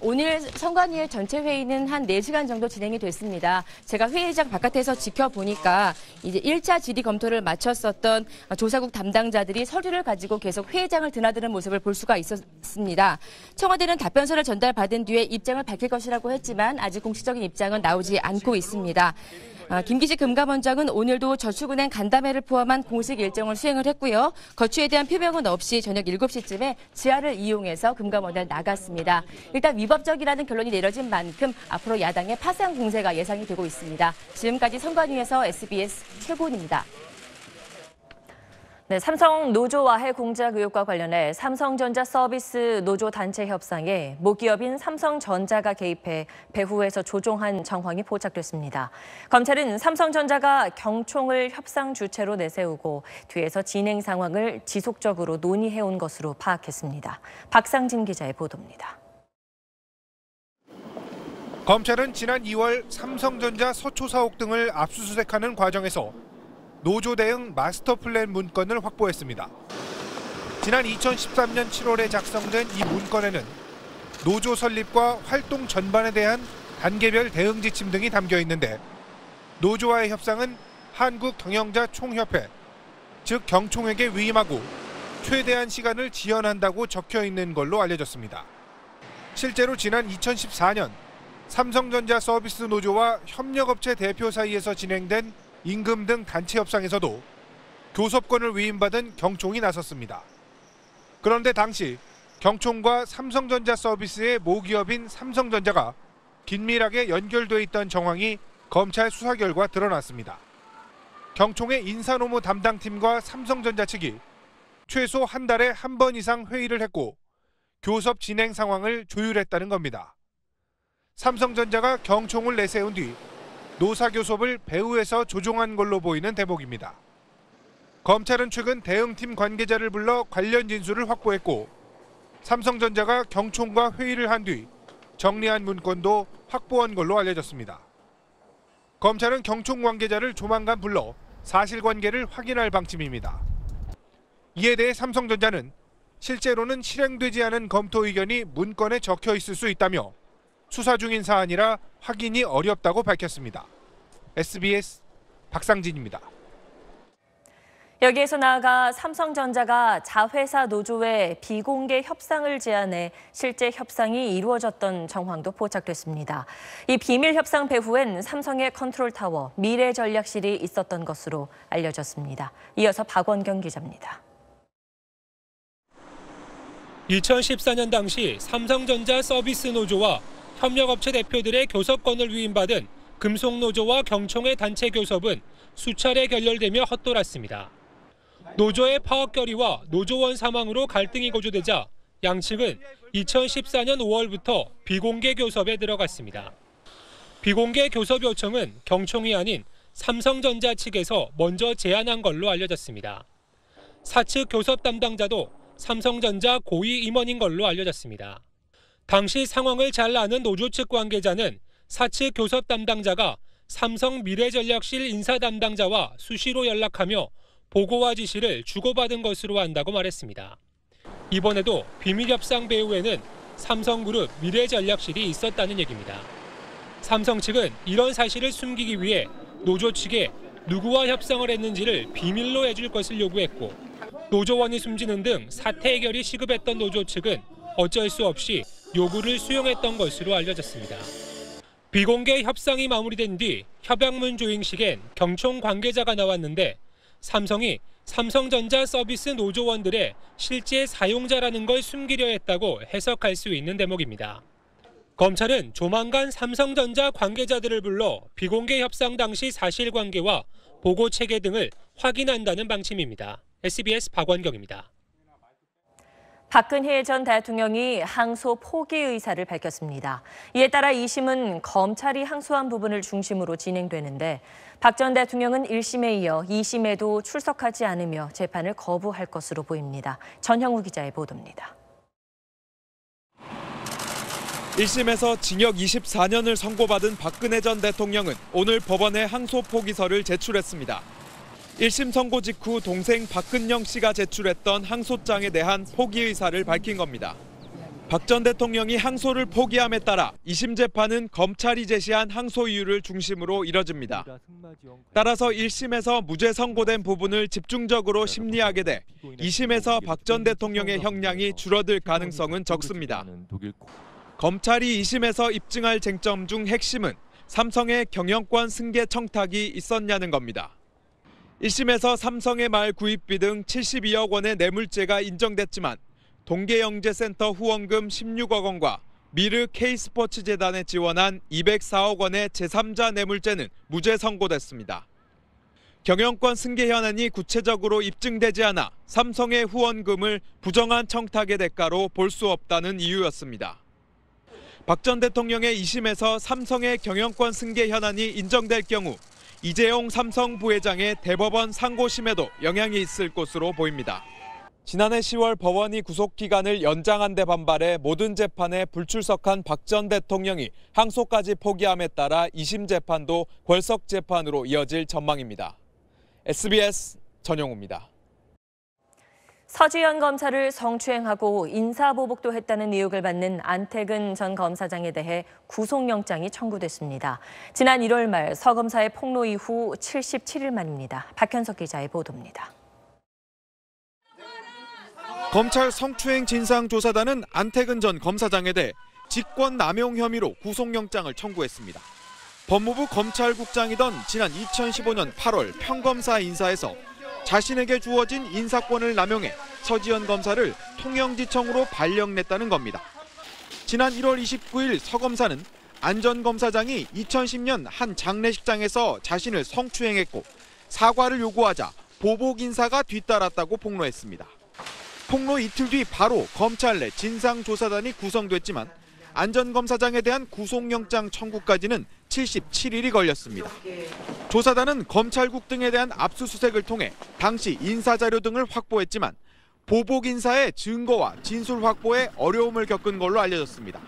오늘 선관위의 전체 회의는 한 4시간 정도 진행이 됐습니다. 제가 회의장 바깥에서 지켜보니까 이제 1차 질의 검토를 마쳤었던 조사국 담당자들이 서류를 가지고 계속 회의장을 드나드는 모습을 볼 수가 있었습니다. 청와대는 답변서를 전달받은 뒤에 입장을 밝힐 것이라고 했지만 아직 공식적인 입장은 나오지 않고 있습니다. 김기식 금감원장은 오늘도 저축은행 간담회를 포함한 공식 일정을 수행을 했고요. 거취에 대한 표명은 없이 저녁 7시쯤에 지하를 이용해서 금감원을 나갔습니다. 일단 위법적이라는 결론이 내려진 만큼 앞으로 야당의 파상 공세가 예상이 되고 있습니다. 지금까지 선관위에서 SBS 최고은입니다. 네, 삼성 노조와해 공작 의혹과 관련해 삼성전자 서비스 노조 단체 협상에 모기업인 삼성전자가 개입해 배후에서 조종한 정황이 포착됐습니다. 검찰은 삼성전자가 경총을 협상 주체로 내세우고 뒤에서 진행 상황을 지속적으로 논의해온 것으로 파악했습니다. 박상진 기자의 보도입니다. 검찰은 지난 2월 삼성전자 서초 사옥 등을 압수수색하는 과정에서 노조 대응 마스터 플랜 문건을 확보했습니다. 지난 2013년 7월에 작성된 이 문건에는 노조 설립과 활동 전반에 대한 단계별 대응 지침 등이 담겨 있는데 노조와의 협상은 한국 경영자 총협회, 즉 경총에게 위임하고 최대한 시간을 지연한다고 적혀 있는 걸로 알려졌습니다. 실제로 지난 2014년 삼성전자 서비스 노조와 협력업체 대표 사이에서 진행된 임금 등 단체 협상에서도 교섭권을 위임받은 경총이 나섰습니다. 그런데 당시 경총과 삼성전자 서비스의 모기업인 삼성전자가 긴밀하게 연결돼 있던 정황이 검찰 수사 결과 드러났습니다. 경총의 인사노무 담당팀과 삼성전자 측이 최소 한 달에 한 번 이상 회의를 했고 교섭 진행 상황을 조율했다는 겁니다. 삼성전자가 경총을 내세운 뒤 노사교섭을 배후에서 조종한 걸로 보이는 대목입니다. 검찰은 최근 대응팀 관계자를 불러 관련 진술을 확보했고 삼성전자가 경총과 회의를 한 뒤 정리한 문건도 확보한 걸로 알려졌습니다. 검찰은 경총 관계자를 조만간 불러 사실관계를 확인할 방침입니다. 이에 대해 삼성전자는 실제로는 실행되지 않은 검토 의견이 문건에 적혀 있을 수 있다며 수사 중인 사안이라 확인이 어렵다고 밝혔습니다. SBS 박상진입니다. 여기에서 나아가 삼성전자가 자회사 노조의 비공개 협상을 제안해 실제 협상이 이루어졌던 정황도 포착됐습니다. 이 비밀 협상 배후엔 삼성의 컨트롤타워 미래전략실이 있었던 것으로 알려졌습니다. 이어서 박원경 기자입니다. 2014년 당시 삼성전자 서비스 노조와 협력업체 대표들의 교섭권을 위임받은 금속노조와 경총의 단체 교섭은 수차례 결렬되며 헛돌았습니다. 노조의 파업 결의와 노조원 사망으로 갈등이 고조되자 양측은 2014년 5월부터 비공개 교섭에 들어갔습니다. 비공개 교섭 요청은 경총이 아닌 삼성전자 측에서 먼저 제안한 걸로 알려졌습니다. 사측 교섭 담당자도 삼성전자 고위 임원인 걸로 알려졌습니다. 당시 상황을 잘 아는 노조 측 관계자는 사측 교섭 담당자가 삼성 미래전략실 인사 담당자와 수시로 연락하며 보고와 지시를 주고받은 것으로 안다고 말했습니다. 이번에도 비밀협상 배후에는 삼성그룹 미래전략실이 있었다는 얘기입니다. 삼성 측은 이런 사실을 숨기기 위해 노조 측에 누구와 협상을 했는지를 비밀로 해줄 것을 요구했고, 노조원이 숨지는 등 사태 해결이 시급했던 노조 측은 어쩔 수 없이 요구를 수용했던 것으로 알려졌습니다. 비공개 협상이 마무리된 뒤 협약문 조잉식엔 경총 관계자가 나왔는데, 삼성이 삼성전자 서비스 노조원들의 실제 사용자라는 걸 숨기려 했다고 해석할 수 있는 대목입니다. 검찰은 조만간 삼성전자 관계자들을 불러 비공개 협상 당시 사실관계와 보고 체계 등을 확인한다는 방침입니다. SBS 박원경입니다. 박근혜 전 대통령이 항소 포기 의사를 밝혔습니다. 이에 따라 2심은 검찰이 항소한 부분을 중심으로 진행되는데, 박 전 대통령은 1심에 이어 2심에도 출석하지 않으며 재판을 거부할 것으로 보입니다. 전형우 기자의 보도입니다. 1심에서 징역 24년을 선고받은 박근혜 전 대통령은 오늘 법원에 항소 포기서를 제출했습니다. 1심 선고 직후 동생 박근영 씨가 제출했던 항소장에 대한 포기 의사를 밝힌 겁니다. 박 전 대통령이 항소를 포기함에 따라 2심 재판은 검찰이 제시한 항소 이유를 중심으로 이뤄집니다. 따라서 1심에서 무죄 선고된 부분을 집중적으로 심리하게 돼 2심에서 박 전 대통령의 형량이 줄어들 가능성은 적습니다. 검찰이 2심에서 입증할 쟁점 중 핵심은 삼성의 경영권 승계 청탁이 있었냐는 겁니다. 1심에서 삼성의 말 구입비 등 72억 원의 뇌물죄가 인정됐지만 동계영재센터 후원금 16억 원과 미르 K스포츠재단에 지원한 204억 원의 제3자 뇌물죄는 무죄 선고됐습니다. 경영권 승계 현안이 구체적으로 입증되지 않아 삼성의 후원금을 부정한 청탁의 대가로 볼 수 없다는 이유였습니다. 박 전 대통령의 2심에서 삼성의 경영권 승계 현안이 인정될 경우 이재용 삼성 부회장의 대법원 상고심에도 영향이 있을 것으로 보입니다. 지난해 10월 법원이 구속기간을 연장한 데 반발해 모든 재판에 불출석한 박 전 대통령이 항소까지 포기함에 따라 2심 재판도 벌석 재판으로 이어질 전망입니다. SBS 전영우입니다. 서지현 검사를 성추행하고 인사보복도 했다는 의혹을 받는 안태근 전 검사장에 대해 구속영장이 청구됐습니다. 지난 1월 말 서 검사의 폭로 이후 77일 만입니다. 박현석 기자의 보도입니다. 검찰 성추행 진상조사단은 안태근 전 검사장에 대해 직권남용 혐의로 구속영장을 청구했습니다. 법무부 검찰국장이던 지난 2015년 8월 평검사 인사에서 자신에게 주어진 인사권을 남용해 서지현 검사를 통영지청으로 발령냈다는 겁니다. 지난 1월 29일 서 검사는 안 전 검사장이 2010년 한 장례식장에서 자신을 성추행했고 사과를 요구하자 보복 인사가 뒤따랐다고 폭로했습니다. 폭로 이틀 뒤 바로 검찰 내 진상조사단이 구성됐지만 안 전 검사장에 대한 구속영장 청구까지는 77일이 걸렸습니다. 조사단은 검찰국 등에 대한 압수수색을 통해 당시 인사자료 등을 확보했지만 보복 인사의 증거와 진술 확보에 어려움을 겪은 걸로 알려졌습니다.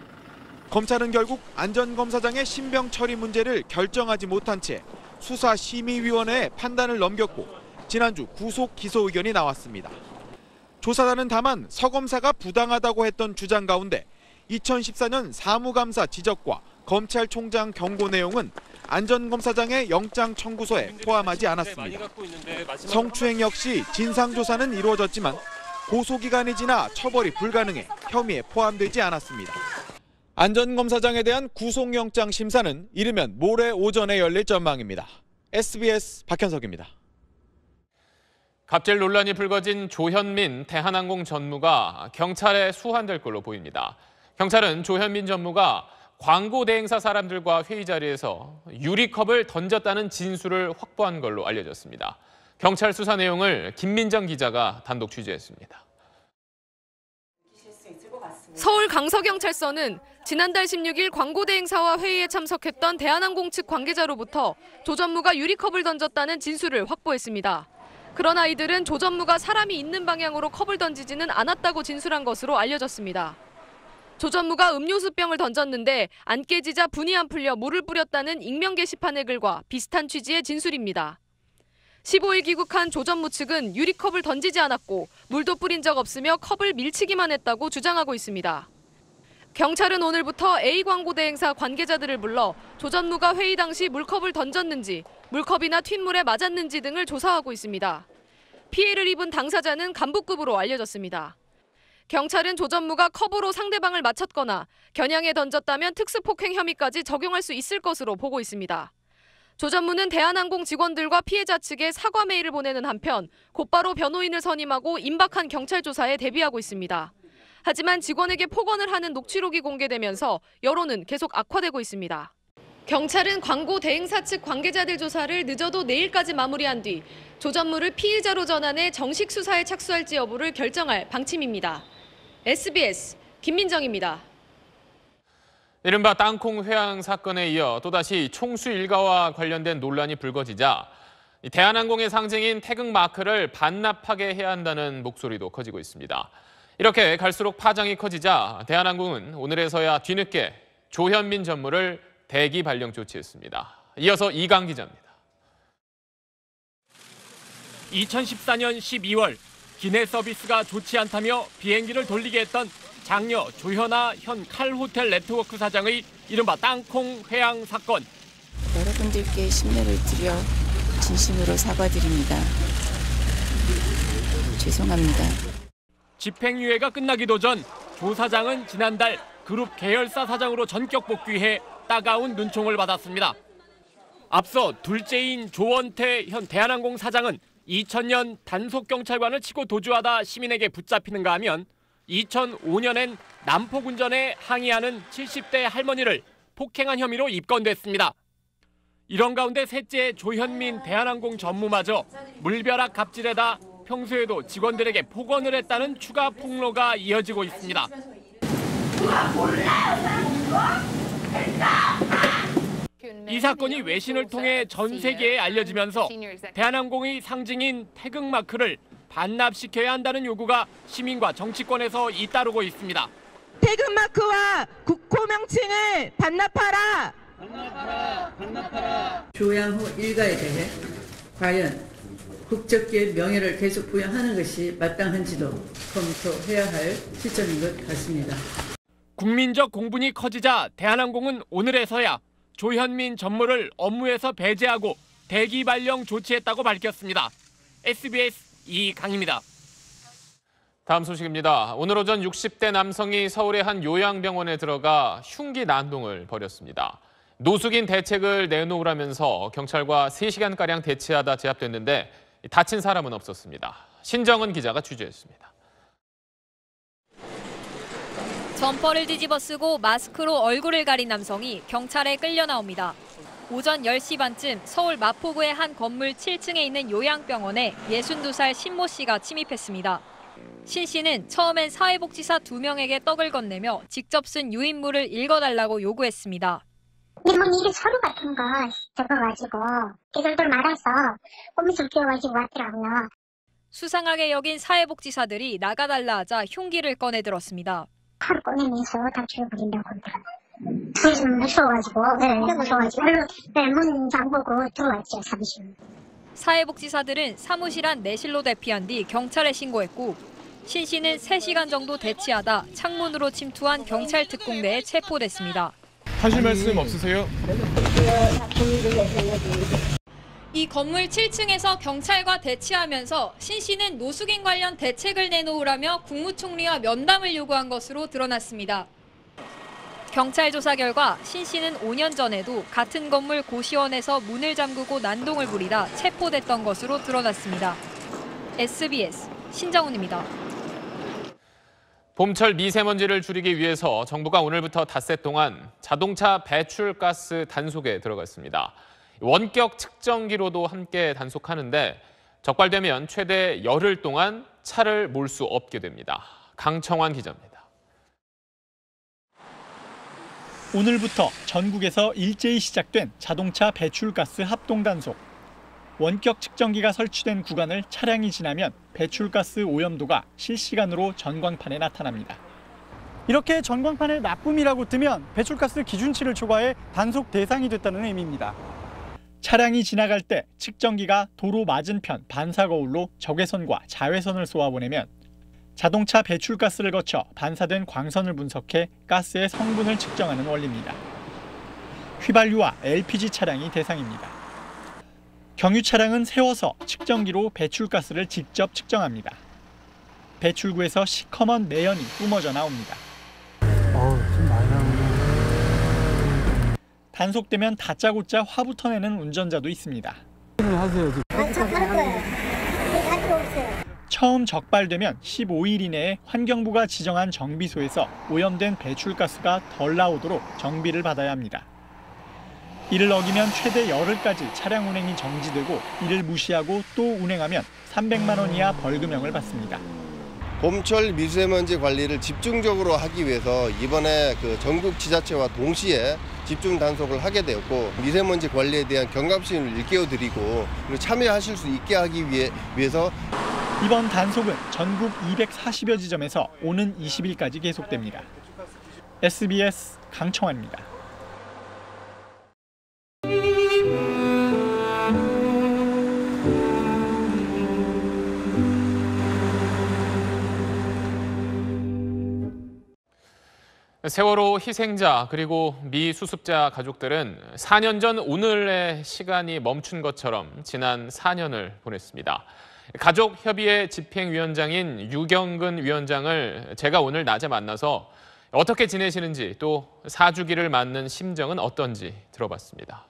검찰은 결국 안 전 검사장의 신병 처리 문제를 결정하지 못한 채 수사심의위원회에 판단을 넘겼고 지난주 구속 기소 의견이 나왔습니다. 조사단은 다만 서 검사가 부당하다고 했던 주장 가운데 2014년 사무감사 지적과 검찰총장 경고 내용은 안 전 검사장의 영장 청구서에 포함하지 않았습니다. 성추행 역시 진상조사는 이루어졌지만 고소기간이 지나 처벌이 불가능해 혐의에 포함되지 않았습니다. 안 전 검사장에 대한 구속영장 심사는 이르면 모레 오전에 열릴 전망입니다. SBS 박현석입니다. 갑질 논란이 불거진 조현민 대한항공 전무가 경찰에 수환될 걸로 보입니다. 경찰은 조현민 전무가 광고 대행사 사람들과 회의 자리에서 유리컵을 던졌다는 진술을 확보한 걸로 알려졌습니다. 경찰 수사 내용을 김민정 기자가 단독 취재했습니다. 서울 강서경찰서는 지난달 16일 광고 대행사와 회의에 참석했던 대한항공 측 관계자로부터 조 전무가 유리컵을 던졌다는 진술을 확보했습니다. 그러나 이들은 조 전무가 사람이 있는 방향으로 컵을 던지지는 않았다고 진술한 것으로 알려졌습니다. 조 전무가 음료수병을 던졌는데 안 깨지자 분이 안 풀려 물을 뿌렸다는 익명 게시판의 글과 비슷한 취지의 진술입니다. 15일 귀국한 조 전무 측은 유리컵을 던지지 않았고 물도 뿌린 적 없으며 컵을 밀치기만 했다고 주장하고 있습니다. 경찰은 오늘부터 A광고 대행사 관계자들을 불러 조 전무가 회의 당시 물컵을 던졌는지, 물컵이나 튄물에 맞았는지 등을 조사하고 있습니다. 피해를 입은 당사자는 간부급으로 알려졌습니다. 경찰은 조 전무가 컵으로 상대방을 맞췄거나 겨냥해 던졌다면 특수폭행 혐의까지 적용할 수 있을 것으로 보고 있습니다. 조 전무는 대한항공 직원들과 피해자 측에 사과 메일을 보내는 한편 곧바로 변호인을 선임하고 임박한 경찰 조사에 대비하고 있습니다. 하지만 직원에게 폭언을 하는 녹취록이 공개되면서 여론은 계속 악화되고 있습니다. 경찰은 광고 대행사 측 관계자들 조사를 늦어도 내일까지 마무리한 뒤 조 전무를 피의자로 전환해 정식 수사에 착수할지 여부를 결정할 방침입니다. SBS 김민정입니다. 이른바 땅콩 회항 사건에 이어 또다시 총수 일가와 관련된 논란이 불거지자 대한항공의 상징인 태극 마크를 반납하게 해야 한다는 목소리도 커지고 있습니다. 이렇게 갈수록 파장이 커지자 대한항공은 오늘에서야 뒤늦게 조현민 전무를 대기 발령 조치했습니다. 이어서 이강 기자입니다. 2014년 12월 기내 서비스가 좋지 않다며 비행기를 돌리게 했던 장녀 조현아 현 칼호텔 네트워크 사장의 이른바 땅콩 회항 사건. 여러분들께 신뢰를 드려 진심으로 사과드립니다. 죄송합니다. 집행유예가 끝나기도 전 조 사장은 지난달 그룹 계열사 사장으로 전격 복귀해 따가운 눈총을 받았습니다. 앞서 둘째인 조원태 현 대한항공 사장은 2000년 단속경찰관을 치고 도주하다 시민에게 붙잡히는가 하면 2005년엔 남포군전에 항의하는 70대 할머니를 폭행한 혐의로 입건됐습니다. 이런 가운데 셋째 조현민 대한항공 전무마저 물벼락 갑질에다 평소에도 직원들에게 폭언을 했다는 추가 폭로가 이어지고 있습니다. 이 사건이 외신을 통해 전 세계에 알려지면서 대한항공의 상징인 태극 마크를 반납시켜야 한다는 요구가 시민과 정치권에서 잇따르고 있습니다. 태극 마크와 국호 명칭을 반납하라. 조양호 일가에 대해 과연 국적기의 명예를 계속 부여하는 것이 마땅한지도 검토해야 할 시점인 것 같습니다. 국민적 공분이 커지자 대한항공은 오늘에서야 조현민 전무를 업무에서 배제하고 대기 발령 조치했다고 밝혔습니다. SBS 이강입니다. 다음 소식입니다. 오늘 오전 60대 남성이 서울의 한 요양병원에 들어가 흉기 난동을 벌였습니다. 노숙인 대책을 내놓으라면서 경찰과 3시간가량 대치하다 제압됐는데 다친 사람은 없었습니다. 신정은 기자가 취재했습니다. 점퍼를 뒤집어 쓰고 마스크로 얼굴을 가린 남성이 경찰에 끌려 나옵니다. 오전 10시 반쯤 서울 마포구의 한 건물 7층에 있는 요양병원에 62살 신모 씨가 침입했습니다. 신 씨는 처음엔 사회복지사 2명에게 떡을 건네며 직접 쓴 유인물을 읽어달라고 요구했습니다. 근데 뭐 이게 서류 같은 거 적어가지고 걔들도 말아서 꼼수를 끼워가지고 왔더라고요. 수상하게 여긴 사회복지사들이 나가달라 하자 흉기를 꺼내 들었습니다. 칼을 꺼내면서 다 죽여버린다고 그러더라고요. 그래서 무서워가지고 문 잠그고 들어왔죠, 사무실. 사회복지사들은 사무실 안 내실로 대피한 뒤 경찰에 신고했고 신 씨는 3시간 정도 대치하다 창문으로 침투한 경찰 특공대에 체포됐습니다. 하실 말씀 없으세요? 이 건물 7층에서 경찰과 대치하면서 신 씨는 노숙인 관련 대책을 내놓으라며 국무총리와 면담을 요구한 것으로 드러났습니다. 경찰 조사 결과 신 씨는 5년 전에도 같은 건물 고시원에서 문을 잠그고 난동을 부리다 체포됐던 것으로 드러났습니다. SBS 신정훈입니다. 봄철 미세먼지를 줄이기 위해서 정부가 오늘부터 닷새 동안 자동차 배출가스 단속에 들어갔습니다. 원격 측정기로도 함께 단속하는데 적발되면 최대 열흘 동안 차를 몰 수 없게 됩니다. 강청환 기자입니다. 오늘부터 전국에서 일제히 시작된 자동차 배출가스 합동 단속. 원격 측정기가 설치된 구간을 차량이 지나면 배출가스 오염도가 실시간으로 전광판에 나타납니다. 이렇게 전광판에 나쁨이라고 뜨면 배출가스 기준치를 초과해 단속 대상이 됐다는 의미입니다. 차량이 지나갈 때 측정기가 도로 맞은편 반사 거울로 적외선과 자외선을 쏘아보내면 자동차 배출가스를 거쳐 반사된 광선을 분석해 가스의 성분을 측정하는 원리입니다. 휘발유와 LPG 차량이 대상입니다. 경유 차량은 세워서 측정기로 배출가스를 직접 측정합니다. 배출구에서 시커먼 매연이 뿜어져 나옵니다. 좀 많이 나오네. 단속되면 다짜고짜 화부터 내는 운전자도 있습니다. 처음 적발되면 15일 이내에 환경부가 지정한 정비소에서 오염된 배출가스가 덜 나오도록 정비를 받아야 합니다. 이를 어기면 최대 열흘까지 차량 운행이 정지되고 이를 무시하고 또 운행하면 300만 원 이하 벌금형을 받습니다. 봄철 미세먼지 관리를 집중적으로 하기 위해서 이번에 전국 지자체와 동시에 집중 단속을 하게 되었고 미세먼지 관리에 대한 경각심을 일깨워드리고 그리고 참여하실 수 있게 하기 위해서 이번 단속은 전국 240여 지점에서 오는 20일까지 계속됩니다. SBS 강청환입니다. 세월호 희생자 그리고 미수습자 가족들은 4년 전 오늘의 시간이 멈춘 것처럼 지난 4년을 보냈습니다. 가족협의회 집행위원장인 유경근 위원장을 제가 오늘 낮에 만나서 어떻게 지내시는지 또 사주기를 맞는 심정은 어떤지 들어봤습니다.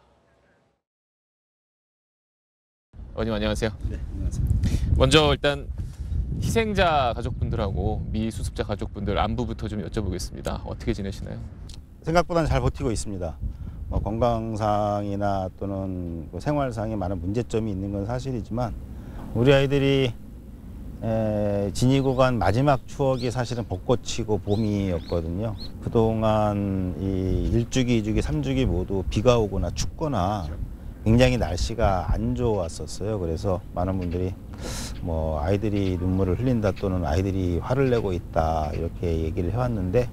의원님 안녕하세요. 네, 안녕하세요. 먼저 일단 희생자 가족분들하고 미수습자 가족분들 안부부터 좀 여쭤보겠습니다. 어떻게 지내시나요? 생각보다는 잘 버티고 있습니다. 건강상이나 또는 생활상에 많은 문제점이 있는 건 사실이지만 우리 아이들이 지니고 간 마지막 추억이 사실은 벚꽃이고 봄이었거든요. 그동안 이 1주기, 2주기, 3주기 모두 비가 오거나 춥거나 굉장히 날씨가 안 좋았었어요. 그래서 많은 분들이 아이들이 눈물을 흘린다 또는 아이들이 화를 내고 있다 이렇게 얘기를 해왔는데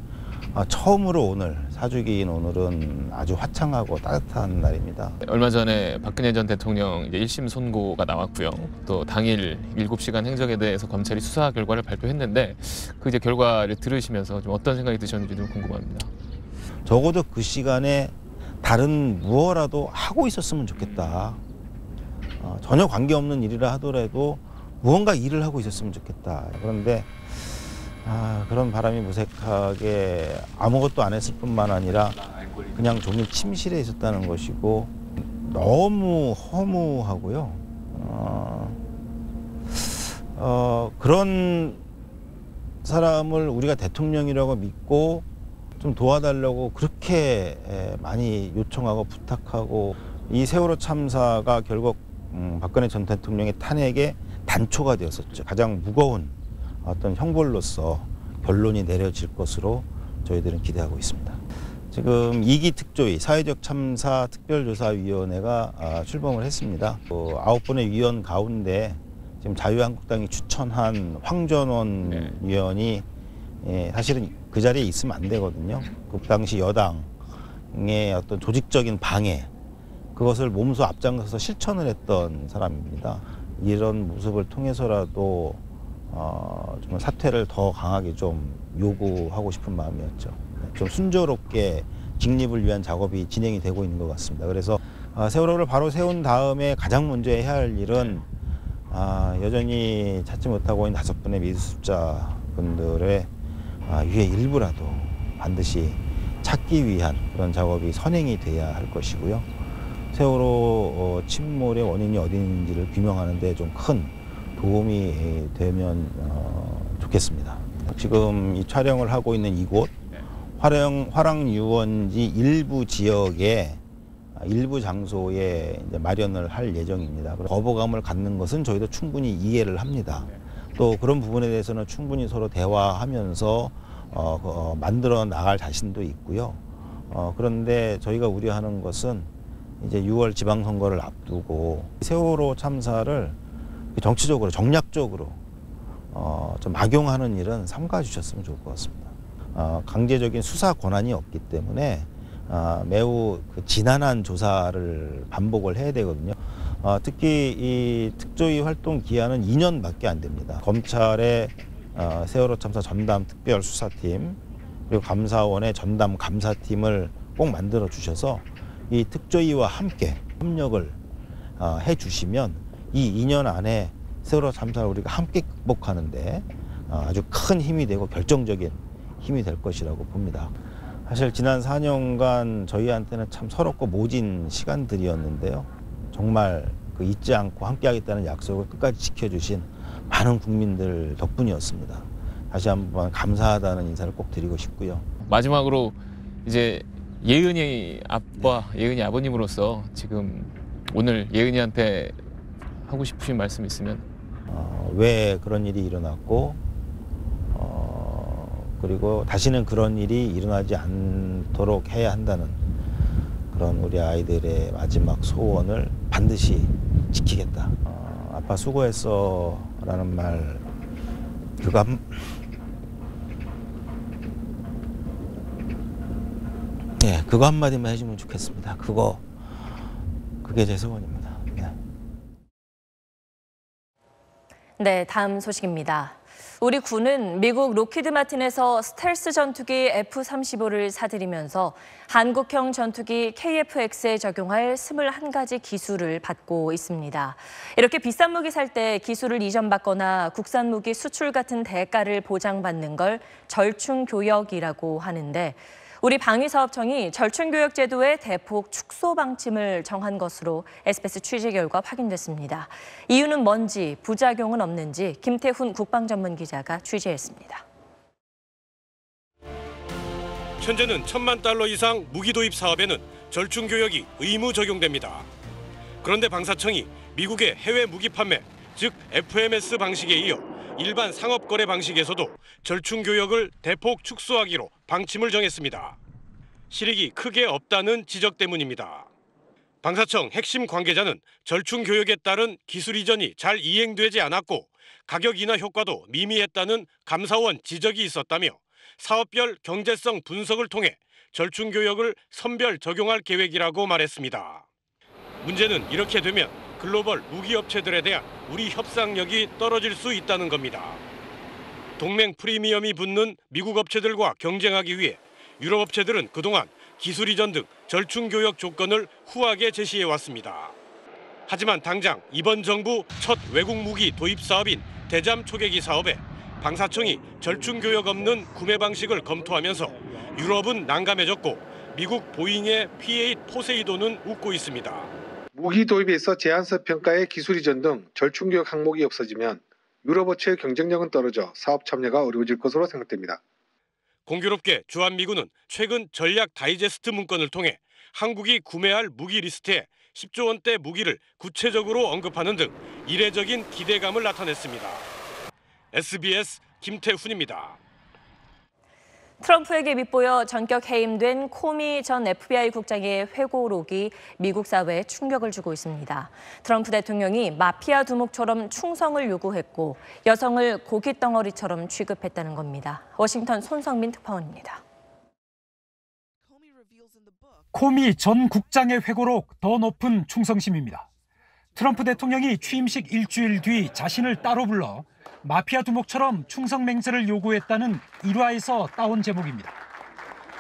처음으로 오늘 4주기인 오늘은 아주 화창하고 따뜻한 날입니다. 얼마 전에 박근혜 전 대통령 이제 1심 선고가 나왔고요. 또 당일 7시간 행적에 대해서 검찰이 수사 결과를 발표했는데 그 이제 결과를 들으시면서 좀 어떤 생각이 드셨는지 좀 궁금합니다. 적어도 그 시간에 다른 무엇라도 하고 있었으면 좋겠다. 전혀 관계없는 일이라 하더라도 무언가 일을 하고 있었으면 좋겠다. 그런데 그런 바람이 무색하게 아무것도 안 했을 뿐만 아니라 그냥 종일 침실에 있었다는 것이고 너무 허무하고요. 그런 사람을 우리가 대통령이라고 믿고 좀 도와달라고 그렇게 많이 요청하고 부탁하고 이 세월호 참사가 결국 박근혜 전 대통령의 탄핵의 단초가 되었었죠. 가장 무거운 어떤 형벌로서 결론이 내려질 것으로 저희들은 기대하고 있습니다. 지금 2기 특조위 사회적 참사 특별조사위원회가 출범을 했습니다. 9분의 위원 가운데 지금 자유한국당이 추천한 황전원 위원이 사실은 그 자리에 있으면 안 되거든요. 그 당시 여당의 어떤 조직적인 방해, 그것을 몸소 앞장서서 실천을 했던 사람입니다. 이런 모습을 통해서라도 좀 사퇴를 더 강하게 좀 요구하고 싶은 마음이었죠. 좀 순조롭게 직립을 위한 작업이 진행이 되고 있는 것 같습니다. 그래서 세월호를 바로 세운 다음에 가장 먼저 해야 할 일은 여전히 찾지 못하고 있는 5분의 미수습자분들의 유해 일부라도 반드시 찾기 위한 그런 작업이 선행이 돼야 할 것이고요. 세월호 침몰의 원인이 어디 있는지를 규명하는 데 좀 큰 도움이 되면 좋겠습니다. 지금 이 촬영을 하고 있는 이곳 화랑유원지 일부 지역에 일부 장소에 이제 마련을 할 예정입니다. 거부감을 갖는 것은 저희도 충분히 이해를 합니다. 또 그런 부분에 대해서는 충분히 서로 대화하면서 만들어 나갈 자신도 있고요. 그런데 저희가 우려하는 것은 이제 6월 지방선거를 앞두고 세월호 참사를 정치적으로 정략적으로 좀 악용하는 일은 삼가 주셨으면 좋을 것 같습니다. 강제적인 수사 권한이 없기 때문에 매우 지난한 조사를 반복을 해야 되거든요. 특히 이 특조위 활동 기한은 2년밖에 안 됩니다. 검찰의 세월호 참사 전담 특별수사팀 그리고 감사원의 전담 감사팀을 꼭 만들어 주셔서 이 특조위와 함께 협력을 해 주시면 이 2년 안에 세월호 참사를 우리가 함께 극복하는데 아주 큰 힘이 되고 결정적인 힘이 될 것이라고 봅니다. 사실 지난 4년간 저희한테는 참 서럽고 모진 시간들이었는데요. 정말 잊지 않고 함께하겠다는 약속을 끝까지 지켜주신 많은 국민들 덕분이었습니다. 다시 한번 감사하다는 인사를 꼭 드리고 싶고요. 마지막으로 이제 예은이 아빠, 예은이 아버님으로서 지금 오늘 예은이한테 하고 싶으신 말씀 있으면? 왜 그런 일이 일어났고 그리고 다시는 그런 일이 일어나지 않도록 해야 한다는 그런 우리 아이들의 마지막 소원을 반드시 지키겠다. 아빠 수고했어 라는 말 그거 한마디만 해주면 좋겠습니다. 그게 제 소원입니다. 네, 다음 소식입니다. 우리 군은 미국 록히드 마틴에서 스텔스 전투기 F-35를 사들이면서 한국형 전투기 KF-X에 적용할 21가지 기술을 받고 있습니다. 이렇게 비싼 무기 살 때 기술을 이전받거나 국산 무기 수출 같은 대가를 보장받는 걸 절충교역이라고 하는데 우리 방위사업청이 절충교역 제도의 대폭 축소 방침을 정한 것으로 SBS 취재 결과 확인됐습니다. 이유는 뭔지, 부작용은 없는지 김태훈 국방전문기자가 취재했습니다. 현재는 $10,000만 이상 무기 도입 사업에는 절충교역이 의무 적용됩니다. 그런데 방사청이 미국의 해외 무기 판매, 즉 FMS 방식에 이어 일반 상업거래 방식에서도 절충교역을 대폭 축소하기로 방침을 정했습니다. 실익이 크게 없다는 지적 때문입니다. 방사청 핵심 관계자는 절충교역에 따른 기술 이전이 잘 이행되지 않았고 가격 인하 효과도 미미했다는 감사원 지적이 있었다며 사업별 경제성 분석을 통해 절충교역을 선별 적용할 계획이라고 말했습니다. 문제는 이렇게 되면 글로벌 무기업체들에 대한 우리 협상력이 떨어질 수 있다는 겁니다. 동맹 프리미엄이 붙는 미국 업체들과 경쟁하기 위해 유럽 업체들은 그동안 기술 이전 등 절충교역 조건을 후하게 제시해왔습니다. 하지만 당장 이번 정부 첫 외국 무기 도입 사업인 대잠 초계기 사업에 방사청이 절충교역 없는 구매 방식을 검토하면서 유럽은 난감해졌고 미국 보잉의 P-8 포세이돈은 웃고 있습니다. 무기 도입에 있어 제한서 평가의 기술 이전 등 절충교역 항목이 없어지면 유럽 업체의 경쟁력은 떨어져 사업 참여가 어려워질 것으로 생각됩니다. 공교롭게 주한미군은 최근 전략 다이제스트 문건을 통해 한국이 구매할 무기 리스트에 10조 원대 무기를 구체적으로 언급하는 등 이례적인 기대감을 나타냈습니다. SBS 김태훈입니다. 트럼프에게 밉보여 전격 해임된 코미 전 FBI 국장의 회고록이 미국 사회에 충격을 주고 있습니다. 트럼프 대통령이 마피아 두목처럼 충성을 요구했고 여성을 고깃덩어리처럼 취급했다는 겁니다. 워싱턴 손성민 특파원입니다. 코미 전 국장의 회고록 더 높은 충성심입니다. 트럼프 대통령이 취임식 일주일 뒤 자신을 따로 불러 마피아 두목처럼 충성 맹세를 요구했다는 일화에서 따온 제목입니다.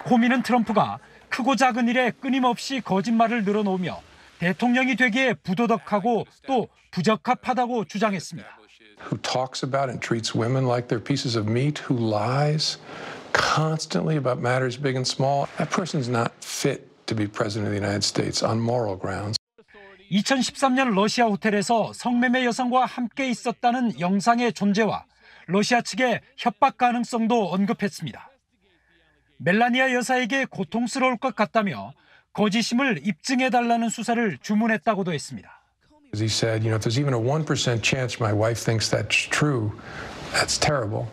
코미는 트럼프가 크고 작은 일에 끊임없이 거짓말을 늘어놓으며 대통령이 되기에 부도덕하고 또 부적합하다고 주장했습니다. Who talks about and treats women like they're pieces of meat, who lies constantly about matters big and small. That person's not fit to be president of the United States on moral grounds. 2013년 러시아 호텔에서 성매매 여성과 함께 있었다는 영상의 존재와 러시아 측의 협박 가능성도 언급했습니다. 멜라니아 여사에게 고통스러울 것 같다며 거짓임을 입증해달라는 수사를 주문했다고도 했습니다. He said, if there's even a 1% chance my wife thinks that's true, that's terrible.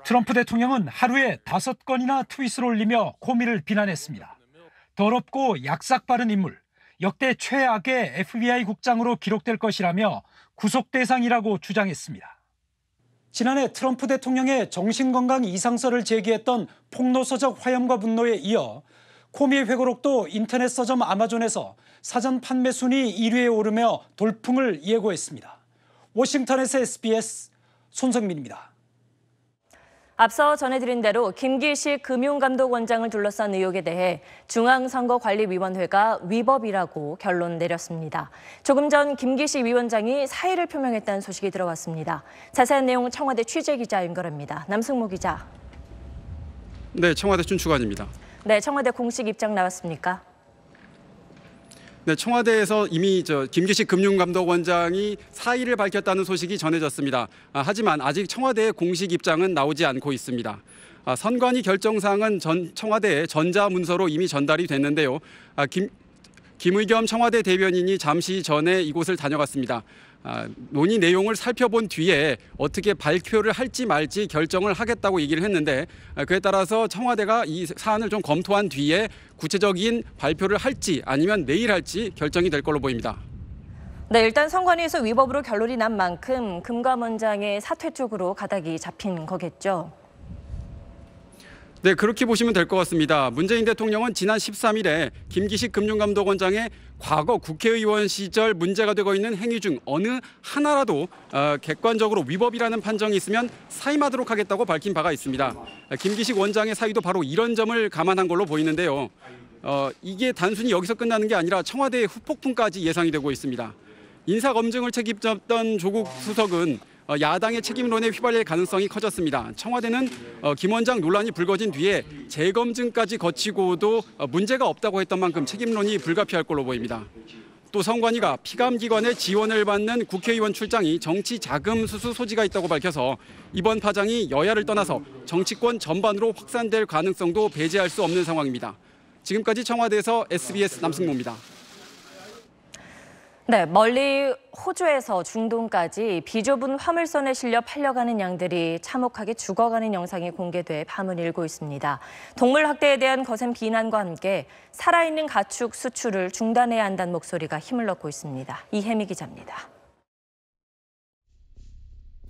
트럼프 대통령은 하루에 5건이나 트윗을 올리며 코미를 비난했습니다. 더럽고 약삭 빠른 인물, 역대 최악의 FBI 국장으로 기록될 것이라며 구속 대상이라고 주장했습니다. 지난해 트럼프 대통령의 정신건강 이상설을 제기했던 폭로서적 화염과 분노에 이어 코미의 회고록도 인터넷 서점 아마존에서 사전 판매 순위 1위에 오르며 돌풍을 예고했습니다. 워싱턴에서 SBS 손성민입니다. 앞서 전해드린 대로 김기식 금융감독원장을 둘러싼 의혹에 대해 중앙선거관리위원회가 위법이라고 결론 내렸습니다. 조금 전 김기식 위원장이 사의를 표명했다는 소식이 들어왔습니다. 자세한 내용 청와대 취재기자 연결합니다. 남승모 기자. 네, 청와대 춘추관입니다. 네, 청와대 공식 입장 나왔습니까? 네, 청와대에서 이미 김기식 금융감독원장이 사의를 밝혔다는 소식이 전해졌습니다. 하지만 아직 청와대의 공식 입장은 나오지 않고 있습니다. 선관위 결정사항은 청와대의 전자문서로 이미 전달이 됐는데요. 김의겸 청와대 대변인이 잠시 전에 이곳을 다녀갔습니다. 논의 내용을 살펴본 뒤에 어떻게 발표를 할지 말지 결정을 하겠다고 얘기를 했는데 그에 따라서 청와대가 이 사안을 좀 검토한 뒤에 구체적인 발표를 할지 아니면 내일 할지 결정이 될 걸로 보입니다. 네, 일단 선관위에서 위법으로 결론이 난 만큼 금감원장의 사퇴 쪽으로 가닥이 잡힌 거겠죠. 네, 그렇게 보시면 될 것 같습니다. 문재인 대통령은 지난 13일에 김기식 금융감독원장의 과거 국회의원 시절 문제가 되고 있는 행위 중 어느 하나라도 객관적으로 위법이라는 판정이 있으면 사임하도록 하겠다고 밝힌 바가 있습니다. 김기식 원장의 사의도 바로 이런 점을 감안한 걸로 보이는데요. 이게 단순히 여기서 끝나는 게 아니라 청와대의 후폭풍까지 예상이 되고 있습니다. 인사검증을 책임졌던 조국 수석은 야당의 책임론에 휘발릴 가능성이 커졌습니다. 청와대는 김 원장 논란이 불거진 뒤에 재검증까지 거치고도 문제가 없다고 했던 만큼 책임론이 불가피할 걸로 보입니다. 또 선관위가 피감기관의 지원을 받는 국회의원 출장이 정치 자금 수수 소지가 있다고 밝혀서 이번 파장이 여야를 떠나서 정치권 전반으로 확산될 가능성도 배제할 수 없는 상황입니다. 지금까지 청와대에서 SBS 남승모입니다. 네, 멀리 호주에서 중동까지 비좁은 화물선에 실려 팔려가는 양들이 참혹하게 죽어가는 영상이 공개돼 밤을 일고 있습니다. 동물 학대에 대한 거센 비난과 함께 살아있는 가축 수출을 중단해야 한다는 목소리가 힘을 얻고 있습니다. 이혜미 기자입니다.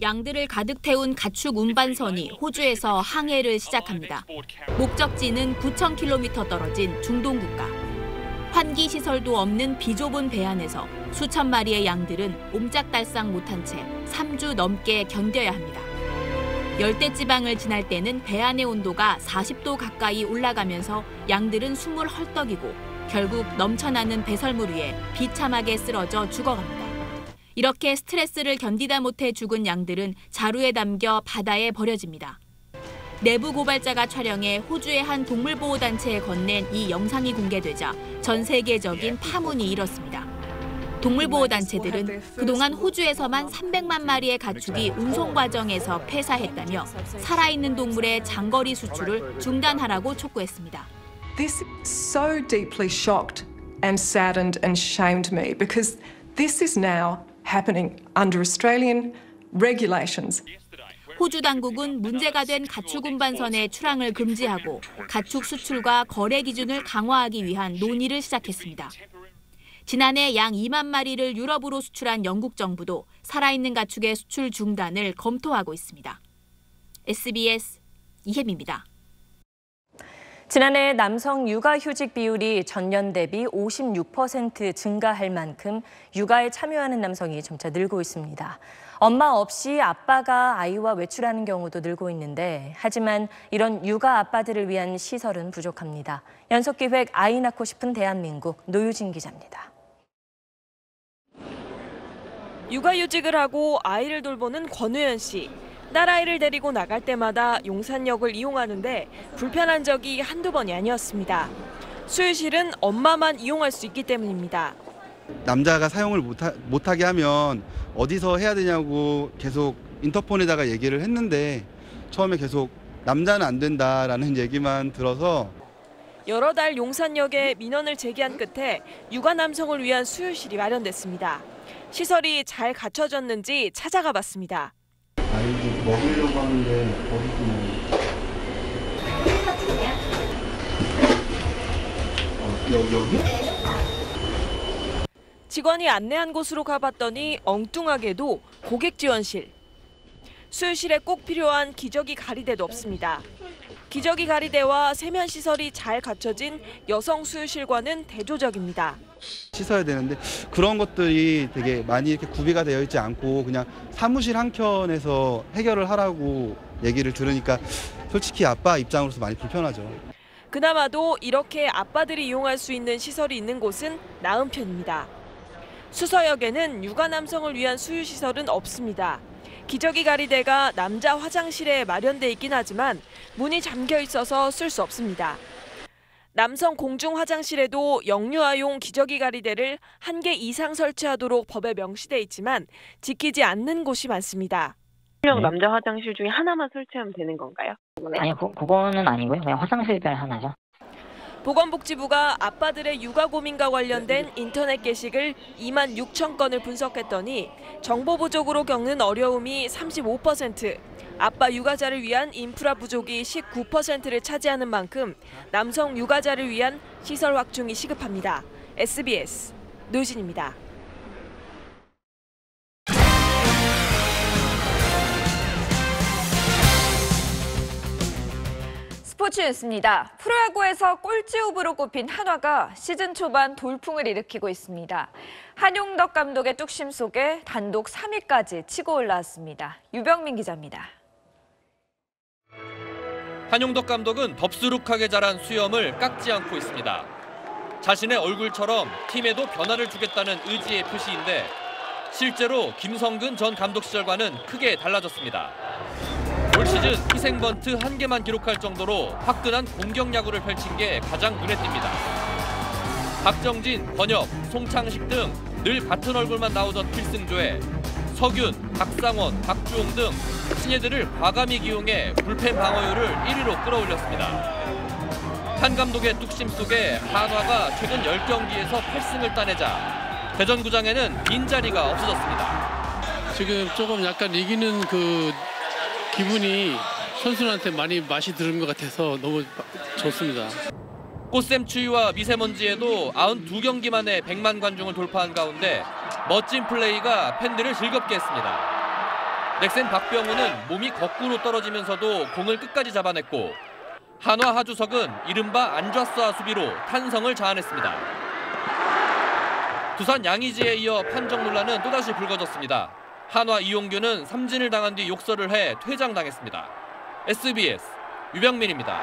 양들을 가득 태운 가축 운반선이 호주에서 항해를 시작합니다. 목적지는 9,000km 떨어진 중동 국가. 환기 시설도 없는 비좁은 배 안에서 수천 마리의 양들은 옴짝달싹 못한 채 3주 넘게 견뎌야 합니다. 열대지방을 지날 때는 배 안의 온도가 40도 가까이 올라가면서 양들은 숨을 헐떡이고 결국 넘쳐나는 배설물 위에 비참하게 쓰러져 죽어갑니다. 이렇게 스트레스를 견디다 못해 죽은 양들은 자루에 담겨 바다에 버려집니다. 내부 고발자가 촬영해 호주의 한 동물보호단체에 건넨 이 영상이 공개되자 전 세계적인 파문이 일었습니다. 동물보호단체들은 그동안 호주에서만 300만 마리의 가축이 운송 과정에서 폐사했다며 살아있는 동물의 장거리 수출을 중단하라고 촉구했습니다. This so deeply shocked and saddened and shamed me because this is now happening under Australian regulations. 호주 당국은 문제가 된 가축 운반선의 출항을 금지하고 가축 수출과 거래 기준을 강화하기 위한 논의를 시작했습니다. 지난해 양 2만 마리를 유럽으로 수출한 영국 정부도 살아있는 가축의 수출 중단을 검토하고 있습니다. SBS 이혜미입니다. 지난해 남성 육아휴직 비율이 전년 대비 56% 증가할 만큼 육아에 참여하는 남성이 점차 늘고 있습니다. 엄마 없이 아빠가 아이와 외출하는 경우도 늘고 있는데 하지만 이런 육아 아빠들을 위한 시설은 부족합니다. 연속기획 아이 낳고 싶은 대한민국 노유진 기자입니다. 육아휴직을 하고 아이를 돌보는 권우연 씨. 딸아이를 데리고 나갈 때마다 용산역을 이용하는데 불편한 적이 한두 번이 아니었습니다. 수유실은 엄마만 이용할 수 있기 때문입니다. 남자가 사용을 못하게 하면 어디서 해야 되냐고 계속 인터폰에다가 얘기를 했는데 처음에 계속 남자는 안 된다라는 얘기만 들어서 여러 달 용산역에 민원을 제기한 끝에 육아 남성을 위한 수유실이 마련됐습니다. 시설이 잘 갖춰졌는지 찾아가 봤습니다. 아이들 먹이려고 하는데 어디 여기? 직원이 안내한 곳으로 가봤더니 엉뚱하게도 고객 지원실. 수유실에 꼭 필요한 기저귀 가리대도 없습니다. 기저귀 가리대와 세면 시설이 잘 갖춰진 여성 수유실과는 대조적입니다. 씻어야 되는데 그런 것들이 되게 많이 이렇게 구비가 되어 있지 않고 그냥 사무실 한켠에서 해결을 하라고 얘기를 들으니까 솔직히 아빠 입장으로서 많이 불편하죠. 그나마도 이렇게 아빠들이 이용할 수 있는 시설이 있는 곳은 나은 편입니다. 수서역에는 육아 남성을 위한 수유 시설은 없습니다. 기저귀 가리대가 남자 화장실에 마련돼 있긴 하지만 문이 잠겨 있어서 쓸 수 없습니다. 남성 공중 화장실에도 영유아용 기저귀 가리대를 1개 이상 설치하도록 법에 명시돼 있지만 지키지 않는 곳이 많습니다. 남자 화장실 중에 하나만 설치하면 되는 건가요? 아니요, 그거는 아니고요. 그냥 화장실별 하나죠. 보건복지부가 아빠들의 육아 고민과 관련된 인터넷 게시글 2만 6천 건을 분석했더니 정보 부족으로 겪는 어려움이 35%, 아빠 육아자를 위한 인프라 부족이 19%를 차지하는 만큼 남성 육아자를 위한 시설 확충이 시급합니다. SBS 노진입니다. 스포츠 뉴스입니다. 프로야구에서 꼴찌 후보로 꼽힌 한화가 시즌 초반 돌풍을 일으키고 있습니다. 한용덕 감독의 뚝심 속에 단독 3위까지 치고 올라왔습니다. 유병민 기자입니다. 한용덕 감독은 덥수룩하게 자란 수염을 깎지 않고 있습니다. 자신의 얼굴처럼 팀에도 변화를 주겠다는 의지의 표시인데 실제로 김성근 전 감독 시절과는 크게 달라졌습니다. 올 시즌 희생 번트 1개만 기록할 정도로 화끈한 공격 야구를 펼친 게 가장 눈에 띕니다. 박정진, 권혁, 송창식 등 늘 같은 얼굴만 나오던 필승조에 서균, 박상원, 박주홍 등 신예들을 과감히 기용해 불펜 방어율을 1위로 끌어올렸습니다. 한 감독의 뚝심 속에 한화가 최근 10경기에서 8승을 따내자 대전구장에는 빈자리가 없어졌습니다. 지금 조금 약간 이기는 그 기분이 선수들한테 많이 맛이 들은 것 같아서 너무 좋습니다. 꽃샘 추위와 미세먼지에도 92경기 만에 100만 관중을 돌파한 가운데 멋진 플레이가 팬들을 즐겁게 했습니다. 넥센 박병우는 몸이 거꾸로 떨어지면서도 공을 끝까지 잡아냈고 한화 하주석은 이른바 안좌싸 수비로 탄성을 자아냈습니다. 두산 양의지에 이어 판정 논란은 또다시 불거졌습니다. 한화 이용규는 삼진을 당한 뒤 욕설을 해 퇴장당했습니다. SBS 유병민입니다.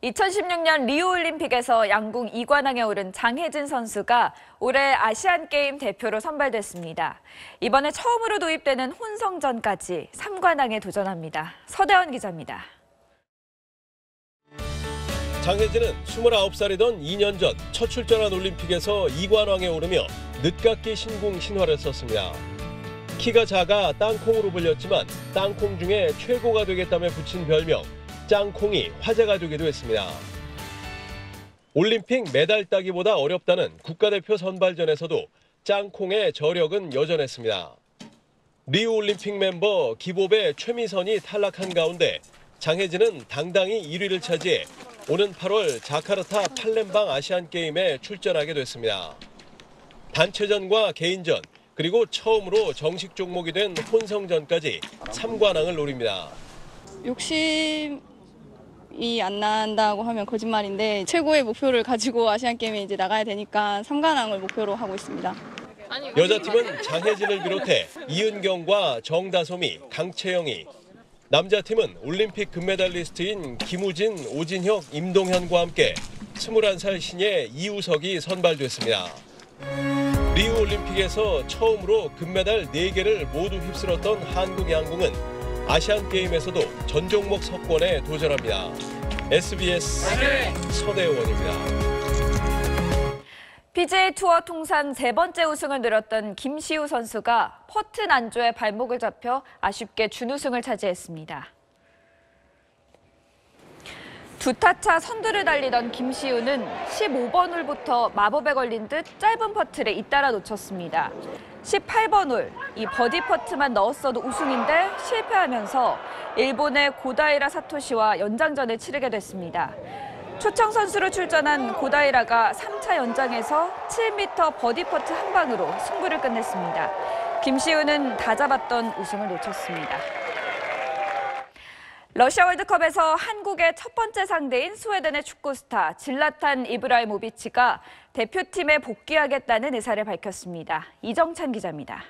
2016년 리우올림픽에서 양궁 2관왕에 오른 장혜진 선수가 올해 아시안게임 대표로 선발됐습니다. 이번에 처음으로 도입되는 혼성전까지 3관왕에 도전합니다. 서대원 기자입니다. 장혜진은 29살이던 2년 전 첫 출전한 올림픽에서 2관왕에 오르며 늦깎이 신궁 신화를 썼습니다. 키가 작아 땅콩으로 불렸지만 땅콩 중에 최고가 되겠다며 붙인 별명 짱콩이 화제가 되기도 했습니다. 올림픽 메달 따기보다 어렵다는 국가대표 선발전에서도 짱콩의 저력은 여전했습니다. 리우올림픽 멤버 기봅의 최미선이 탈락한 가운데 장혜진은 당당히 1위를 차지해 오는 8월 자카르타 팔렘방 아시안게임에 출전하게 됐습니다. 단체전과 개인전, 그리고 처음으로 정식 종목이 된 혼성전까지 3관왕을 노립니다. 욕심이 안 난다고 하면 거짓말인데 최고의 목표를 가지고 아시안게임에 이제 나가야 되니까 3관왕을 목표로 하고 있습니다. 여자팀은 장혜진을 비롯해 이은경과 정다솜이, 강채영이, 남자팀은 올림픽 금메달리스트인 김우진, 오진혁, 임동현과 함께 21살 신예 이우석이 선발됐습니다. 리우올림픽에서 처음으로 금메달 4개를 모두 휩쓸었던 한국 양궁은 아시안게임에서도 전 종목 석권에 도전합니다. SBS 서대원입니다. PGA 투어 통산 3번째 우승을 누렸던 김시우 선수가 퍼트 난조에 발목을 잡혀 아쉽게 준우승을 차지했습니다. 두 타차 선두를 달리던 김시우는 15번 홀부터 마법에 걸린 듯 짧은 퍼트를 잇따라 놓쳤습니다. 18번 홀, 이 버디 퍼트만 넣었어도 우승인데 실패하면서 일본의 고다이라 사토시와 연장전을 치르게 됐습니다. 초청 선수로 출전한 고다이라가 3차 연장에서 7m 버디 퍼트 한 방으로 승부를 끝냈습니다. 김시우는 다 잡았던 우승을 놓쳤습니다. 러시아 월드컵에서 한국의 첫 번째 상대인 스웨덴의 축구 스타 질라탄 이브라이모비치가 대표팀에 복귀하겠다는 의사를 밝혔습니다. 이정찬 기자입니다.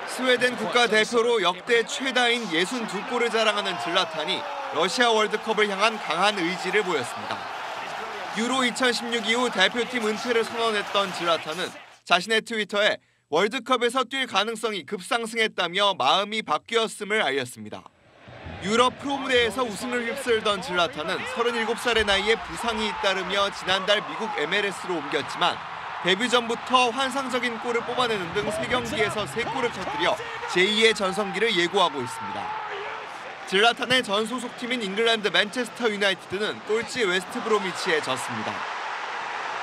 스웨덴 국가대표로 역대 최다인 62골을 자랑하는 질라탄이 러시아 월드컵을 향한 강한 의지를 보였습니다. 유로 2016 이후 대표팀 은퇴를 선언했던 질라탄은 자신의 트위터에 월드컵에서 뛸 가능성이 급상승했다며 마음이 바뀌었음을 알렸습니다. 유럽 프로무대에서 우승을 휩쓸던 질라탄은 37살의 나이에 부상이 잇따르며 지난달 미국 MLS로 옮겼지만 데뷔 전부터 환상적인 골을 뽑아내는 등 3경기에서 3골을 터뜨려 제2의 전성기를 예고하고 있습니다. 질라탄의 전 소속팀인 잉글랜드 맨체스터 유나이티드는 꼴찌 웨스트 브로미치에 졌습니다.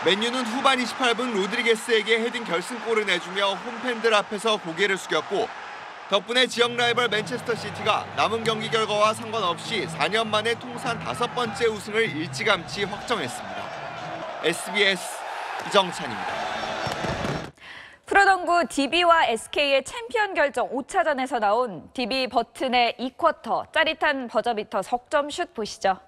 맨유는 후반 28분 로드리게스에게 헤딩 결승골을 내주며 홈팬들 앞에서 고개를 숙였고 덕분에 지역 라이벌 맨체스터 시티가 남은 경기 결과와 상관없이 4년 만에 통산 5번째 우승을 일찌감치 확정했습니다. SBS 이정찬입니다. 프로농구 DB와 SK의 챔피언 결정 5차전에서 나온 DB 버튼의 2쿼터 짜릿한 버저비터 석점슛 보시죠.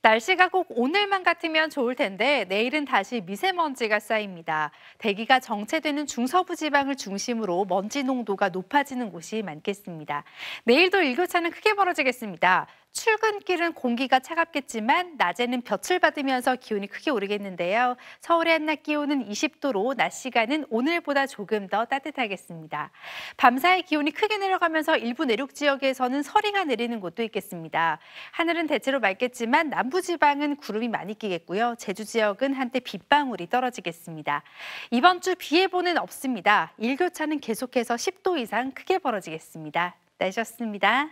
날씨가 꼭 오늘만 같으면 좋을 텐데 내일은 다시 미세먼지가 쌓입니다. 대기가 정체되는 중서부 지방을 중심으로 먼지 농도가 높아지는 곳이 많겠습니다. 내일도 일교차는 크게 벌어지겠습니다. 출근길은 공기가 차갑겠지만 낮에는 볕을 받으면서 기온이 크게 오르겠는데요. 서울의 한낮 기온은 20도로 낮 시간은 오늘보다 조금 더 따뜻하겠습니다. 밤사이 기온이 크게 내려가면서 일부 내륙 지역에서는 서리가 내리는 곳도 있겠습니다. 하늘은 대체로 맑겠지만 남부지방은 구름이 많이 끼겠고요. 제주 지역은 한때 빗방울이 떨어지겠습니다. 이번 주 비 예보는 없습니다. 일교차는 계속해서 10도 이상 크게 벌어지겠습니다. 날씨였습니다.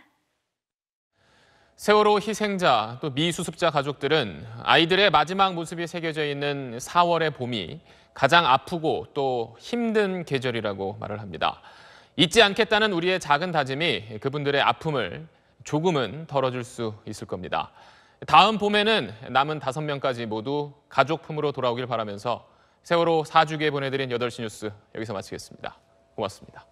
세월호 희생자 또 미수습자 가족들은 아이들의 마지막 모습이 새겨져 있는 4월의 봄이 가장 아프고 또 힘든 계절이라고 말을 합니다. 잊지 않겠다는 우리의 작은 다짐이 그분들의 아픔을 조금은 덜어줄 수 있을 겁니다. 다음 봄에는 남은 5명까지 모두 가족 품으로 돌아오길 바라면서 세월호 4주기에 보내드린 8시 뉴스 여기서 마치겠습니다. 고맙습니다.